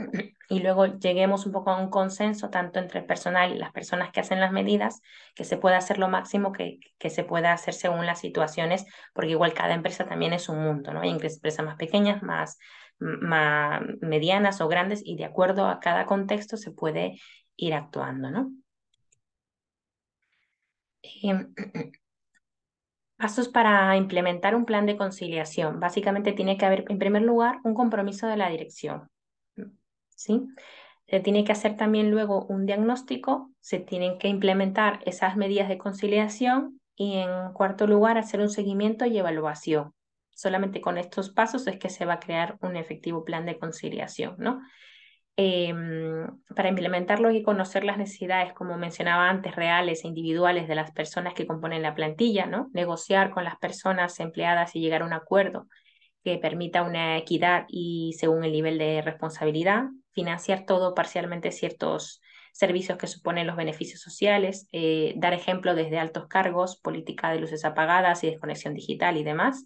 y luego lleguemos un poco a un consenso tanto entre el personal y las personas que hacen las medidas, que se pueda hacer lo máximo que se pueda hacer según las situaciones, porque igual cada empresa también es un mundo, ¿no? Hay empresas más pequeñas, más medianas o grandes, y de acuerdo a cada contexto se puede ir actuando, ¿no? Pasos para implementar un plan de conciliación. Básicamente tiene que haber, en primer lugar, un compromiso de la dirección, ¿sí? Se tiene que hacer también luego un diagnóstico, se tienen que implementar esas medidas de conciliación y en cuarto lugar hacer un seguimiento y evaluación. Solamente con estos pasos es que se va a crear un efectivo plan de conciliación, ¿no? Para implementarlo hay que conocer las necesidades, como mencionaba antes, reales e individuales de las personas que componen la plantilla, ¿no? Negociar con las personas empleadas y llegar a un acuerdo que permita una equidad y según el nivel de responsabilidad, financiar todo o parcialmente ciertos servicios que suponen los beneficios sociales, dar ejemplo desde altos cargos, política de luces apagadas y desconexión digital y demás,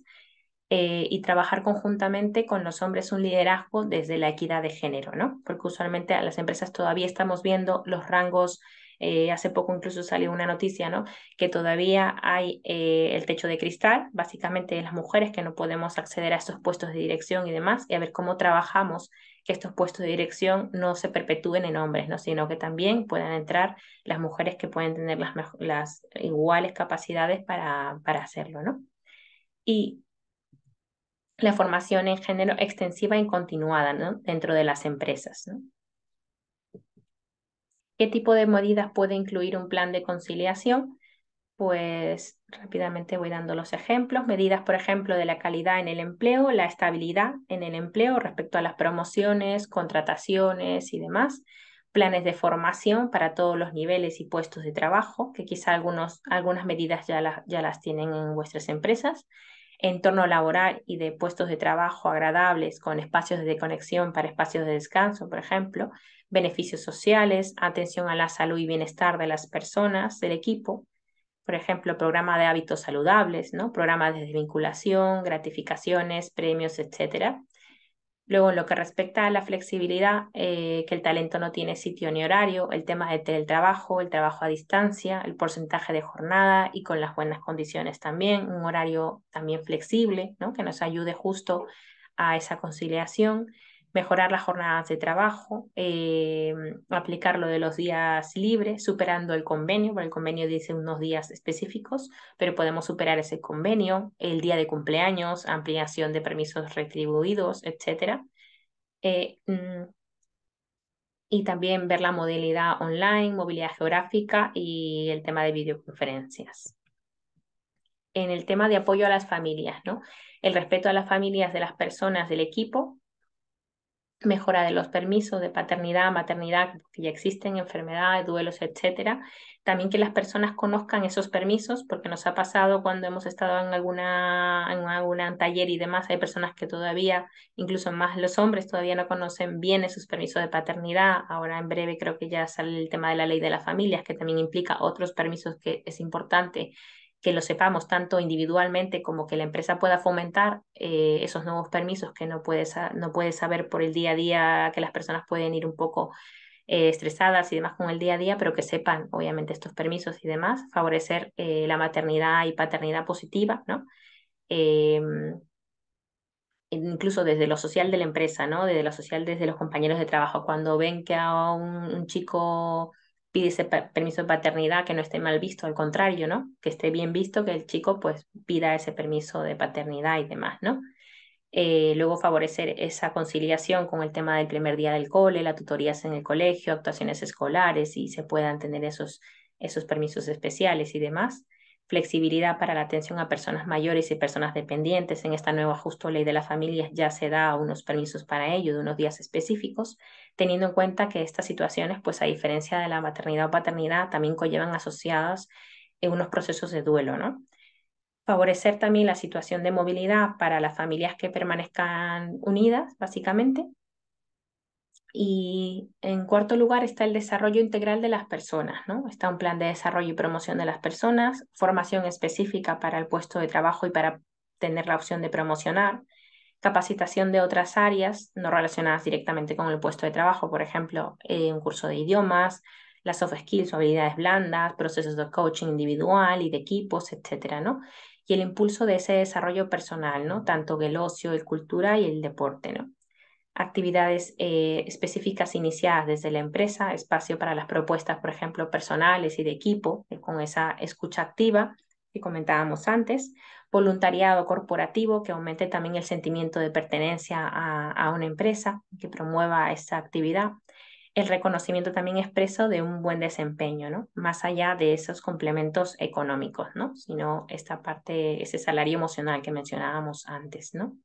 y trabajar conjuntamente con los hombres un liderazgo desde la equidad de género, ¿no? Porque usualmente a las empresas todavía estamos viendo los rangos, hace poco incluso salió una noticia, ¿no? Que todavía hay el techo de cristal, básicamente las mujeres que no podemos acceder a estos puestos de dirección y demás, y a ver cómo trabajamos que estos puestos de dirección no se perpetúen en hombres, ¿no? Sino que también puedan entrar las mujeres que pueden tener las iguales capacidades para hacerlo, ¿no? Y la formación en género extensiva y continuada, ¿no? Dentro de las empresas, ¿no? ¿Qué tipo de medidas puede incluir un plan de conciliación? Pues rápidamente voy dando los ejemplos. Medidas, por ejemplo, de la calidad en el empleo, la estabilidad en el empleo respecto a las promociones, contrataciones y demás. Planes de formación para todos los niveles y puestos de trabajo, que quizá algunas medidas ya las tienen en vuestras empresas. Entorno laboral y de puestos de trabajo agradables con espacios de conexión para espacios de descanso, por ejemplo. Beneficios sociales, atención a la salud y bienestar de las personas, del equipo, por ejemplo, programa de hábitos saludables, ¿no? Programas de desvinculación, gratificaciones, premios, etcétera. Luego, en lo que respecta a la flexibilidad, que el talento no tiene sitio ni horario, el tema del teletrabajo, el trabajo a distancia, el porcentaje de jornada y con las buenas condiciones también, un horario también flexible, ¿no? Que nos ayude justo a esa conciliación, mejorar las jornadas de trabajo, aplicar lo de los días libres, superando el convenio, porque el convenio dice unos días específicos, pero podemos superar ese convenio, el día de cumpleaños, ampliación de permisos retribuidos, etcétera. Eh, mm, y también ver la modalidad online, movilidad geográfica y el tema de videoconferencias. En el tema de apoyo a las familias, ¿no? El respeto a las familias de las personas del equipo, mejora de los permisos de paternidad, maternidad, que ya existen, enfermedades, duelos, etcétera. También que las personas conozcan esos permisos, porque nos ha pasado cuando hemos estado en alguna taller y demás, hay personas que todavía, incluso más los hombres, todavía no conocen bien esos permisos de paternidad. Ahora en breve creo que ya sale el tema de la ley de las familias, que también implica otros permisos que es importante que lo sepamos tanto individualmente como que la empresa pueda fomentar esos nuevos permisos que no puede saber por el día a día, que las personas pueden ir un poco estresadas y demás con el día a día, pero que sepan obviamente estos permisos y demás, favorecer la maternidad y paternidad positiva, ¿no? Eh, Incluso desde lo social de la empresa, ¿no? Desde lo social, desde los compañeros de trabajo, cuando ven que a un chico pide ese permiso de paternidad, que no esté mal visto, al contrario, ¿no? Que esté bien visto que el chico pues pida ese permiso de paternidad y demás, ¿no? Luego favorecer esa conciliación con el tema del primer día del cole, las tutorías en el colegio, actuaciones escolares y se puedan tener esos permisos especiales y demás. Flexibilidad para la atención a personas mayores y personas dependientes. En esta nueva justo ley de las familias ya se da unos permisos para ello de unos días específicos, teniendo en cuenta que estas situaciones, pues a diferencia de la maternidad o paternidad, también conllevan asociadas unos procesos de duelo, ¿no? Favorecer también la situación de movilidad para las familias que permanezcan unidas, básicamente. Y en cuarto lugar está el desarrollo integral de las personas, ¿no? Está un plan de desarrollo y promoción de las personas, formación específica para el puesto de trabajo y para tener la opción de promocionar, capacitación de otras áreas no relacionadas directamente con el puesto de trabajo, por ejemplo, un curso de idiomas, las soft skills o habilidades blandas, procesos de coaching individual y de equipos, etcétera, ¿no? Y el impulso de ese desarrollo personal, ¿no? Tanto el ocio, el cultura y el deporte, ¿no? Actividades específicas iniciadas desde la empresa, espacio para las propuestas, por ejemplo, personales y de equipo, con esa escucha activa, que comentábamos antes, voluntariado corporativo, que aumente también el sentimiento de pertenencia a una empresa, que promueva esa actividad, el reconocimiento también expreso de un buen desempeño, ¿no? Más allá de esos complementos económicos, ¿no? Sino esta parte, ese salario emocional que mencionábamos antes, ¿no?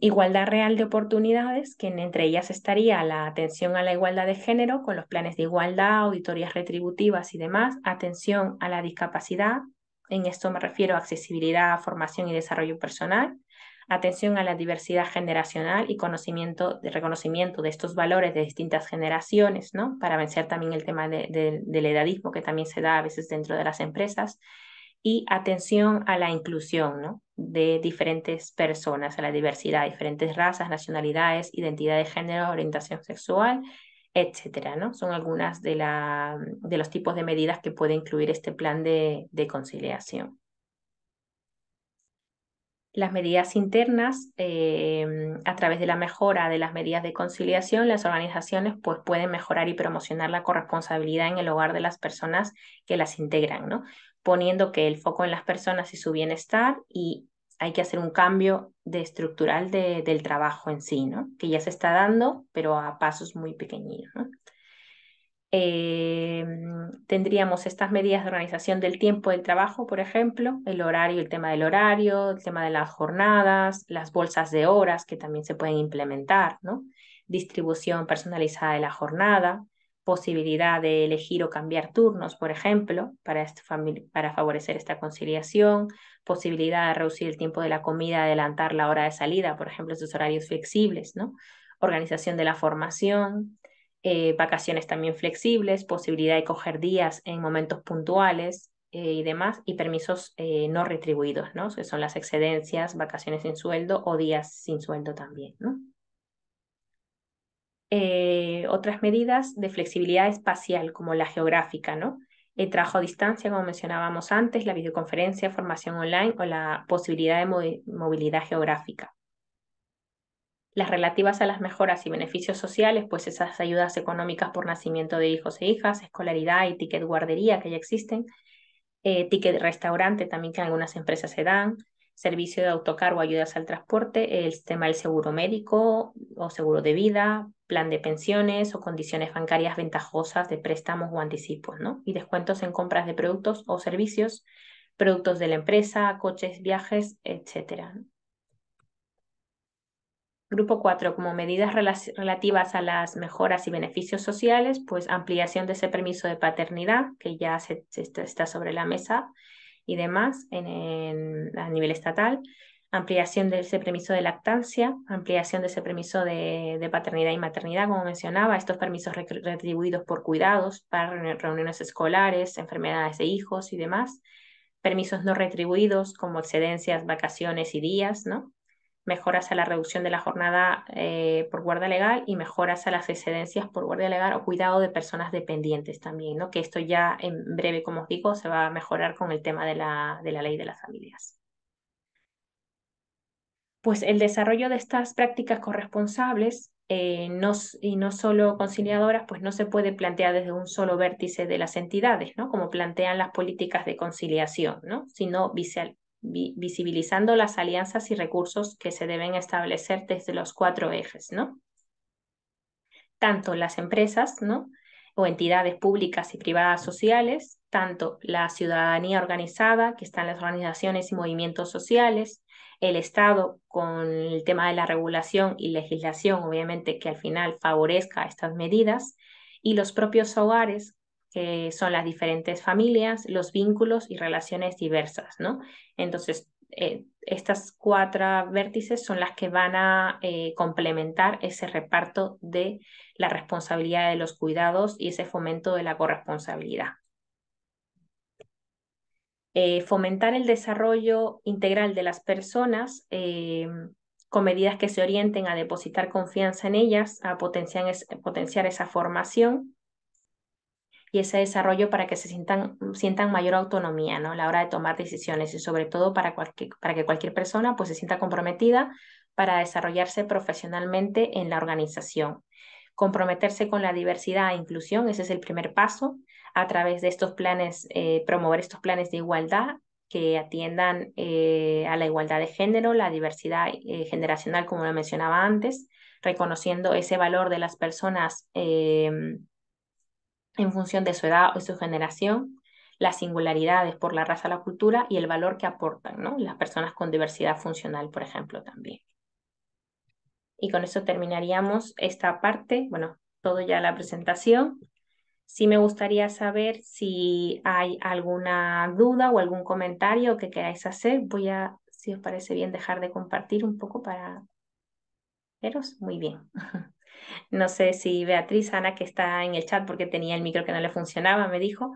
Igualdad real de oportunidades, que entre ellas estaría la atención a la igualdad de género con los planes de igualdad, auditorías retributivas y demás, atención a la discapacidad, en esto me refiero a accesibilidad, formación y desarrollo personal, atención a la diversidad generacional y reconocimiento de estos valores de distintas generaciones, ¿no? Para vencer también el tema del edadismo que también se da a veces dentro de las empresas, y atención a la inclusión, ¿no? De diferentes personas, a la diversidad, diferentes razas, nacionalidades, identidad de género, orientación sexual, etcétera, ¿no? Son algunas de los tipos de medidas que puede incluir este plan de conciliación. Las medidas internas, a través de la mejora de las medidas de conciliación, las organizaciones pues, pueden mejorar y promocionar la corresponsabilidad en el hogar de las personas que las integran, ¿no? Poniendo que el foco en las personas y su bienestar, y hay que hacer un cambio estructural del trabajo en sí, ¿no? Que ya se está dando, pero a pasos muy pequeñitos, ¿no? Tendríamos estas medidas de organización del tiempo del trabajo, por ejemplo, el horario, el tema del horario, el tema de las jornadas, las bolsas de horas que también se pueden implementar, ¿no? Distribución personalizada de la jornada, posibilidad de elegir o cambiar turnos, por ejemplo, para favorecer esta conciliación, posibilidad de reducir el tiempo de la comida, adelantar la hora de salida, por ejemplo, esos horarios flexibles, ¿no? Organización de la formación, vacaciones también flexibles, posibilidad de coger días en momentos puntuales y demás, y permisos no retribuidos, ¿no? Que son las excedencias, vacaciones sin sueldo o días sin sueldo también, ¿no? Otras medidas de flexibilidad espacial, como la geográfica, ¿no? El trabajo a distancia, como mencionábamos antes, la videoconferencia, formación online o la posibilidad de movilidad geográfica. Las relativas a las mejoras y beneficios sociales, pues esas ayudas económicas por nacimiento de hijos e hijas, escolaridad y ticket guardería que ya existen, ticket restaurante también que en algunas empresas se dan, servicio de autocargo, ayudas al transporte, el tema del seguro médico o seguro de vida, plan de pensiones o condiciones bancarias ventajosas de préstamos o anticipos, ¿no? Y descuentos en compras de productos o servicios, productos de la empresa, coches, viajes, etcétera. Grupo 4, como medidas relativas a las mejoras y beneficios sociales, pues ampliación de ese permiso de paternidad, que ya está sobre la mesa y demás a nivel estatal, ampliación de ese permiso de lactancia, ampliación de ese permiso de paternidad y maternidad, como mencionaba, estos permisos retribuidos por cuidados para reuniones escolares, enfermedades de hijos y demás, permisos no retribuidos como excedencias, vacaciones y días, ¿no? Mejoras a la reducción de la jornada por guardia legal y mejoras a las excedencias por guardia legal o cuidado de personas dependientes también, ¿no? Que esto ya en breve, como os digo, se va a mejorar con el tema de la ley de las familias. Pues el desarrollo de estas prácticas corresponsables y no solo conciliadoras, pues no se puede plantear desde un solo vértice de las entidades, ¿no? Como plantean las políticas de conciliación, ¿no? Sino visibilizando las alianzas y recursos que se deben establecer desde los 4 ejes, ¿no? Tanto las empresas, ¿no? O entidades públicas y privadas sociales, tanto la ciudadanía organizada, que están las organizaciones y movimientos sociales, el Estado con el tema de la regulación y legislación, obviamente que al final favorezca estas medidas, y los propios hogares, que son las diferentes familias, los vínculos y relaciones diversas, ¿no? Entonces, estas 4 vértices son las que van a complementar ese reparto de la responsabilidad de los cuidados y ese fomento de la corresponsabilidad. Fomentar el desarrollo integral de las personas con medidas que se orienten a depositar confianza en ellas, a potenciar esa formación y ese desarrollo para que sientan mayor autonomía, ¿no? A la hora de tomar decisiones y sobre todo para que cualquier persona pues, se sienta comprometida para desarrollarse profesionalmente en la organización. Comprometerse con la diversidad e inclusión, ese es el primer paso, a través de estos planes, promover estos planes de igualdad que atiendan a la igualdad de género, la diversidad generacional, como lo mencionaba antes, reconociendo ese valor de las personas en función de su edad o su generación, las singularidades por la raza, la cultura y el valor que aportan, ¿no? Las personas con diversidad funcional, por ejemplo, también. Y con eso terminaríamos esta parte, bueno, todo ya la presentación. Sí me gustaría saber si hay alguna duda o algún comentario que queráis hacer. Voy a, si os parece bien, dejar de compartir un poco para veros. Muy bien. No sé si Beatriz, Ana, que está en el chat porque tenía el micro que no le funcionaba, me dijo.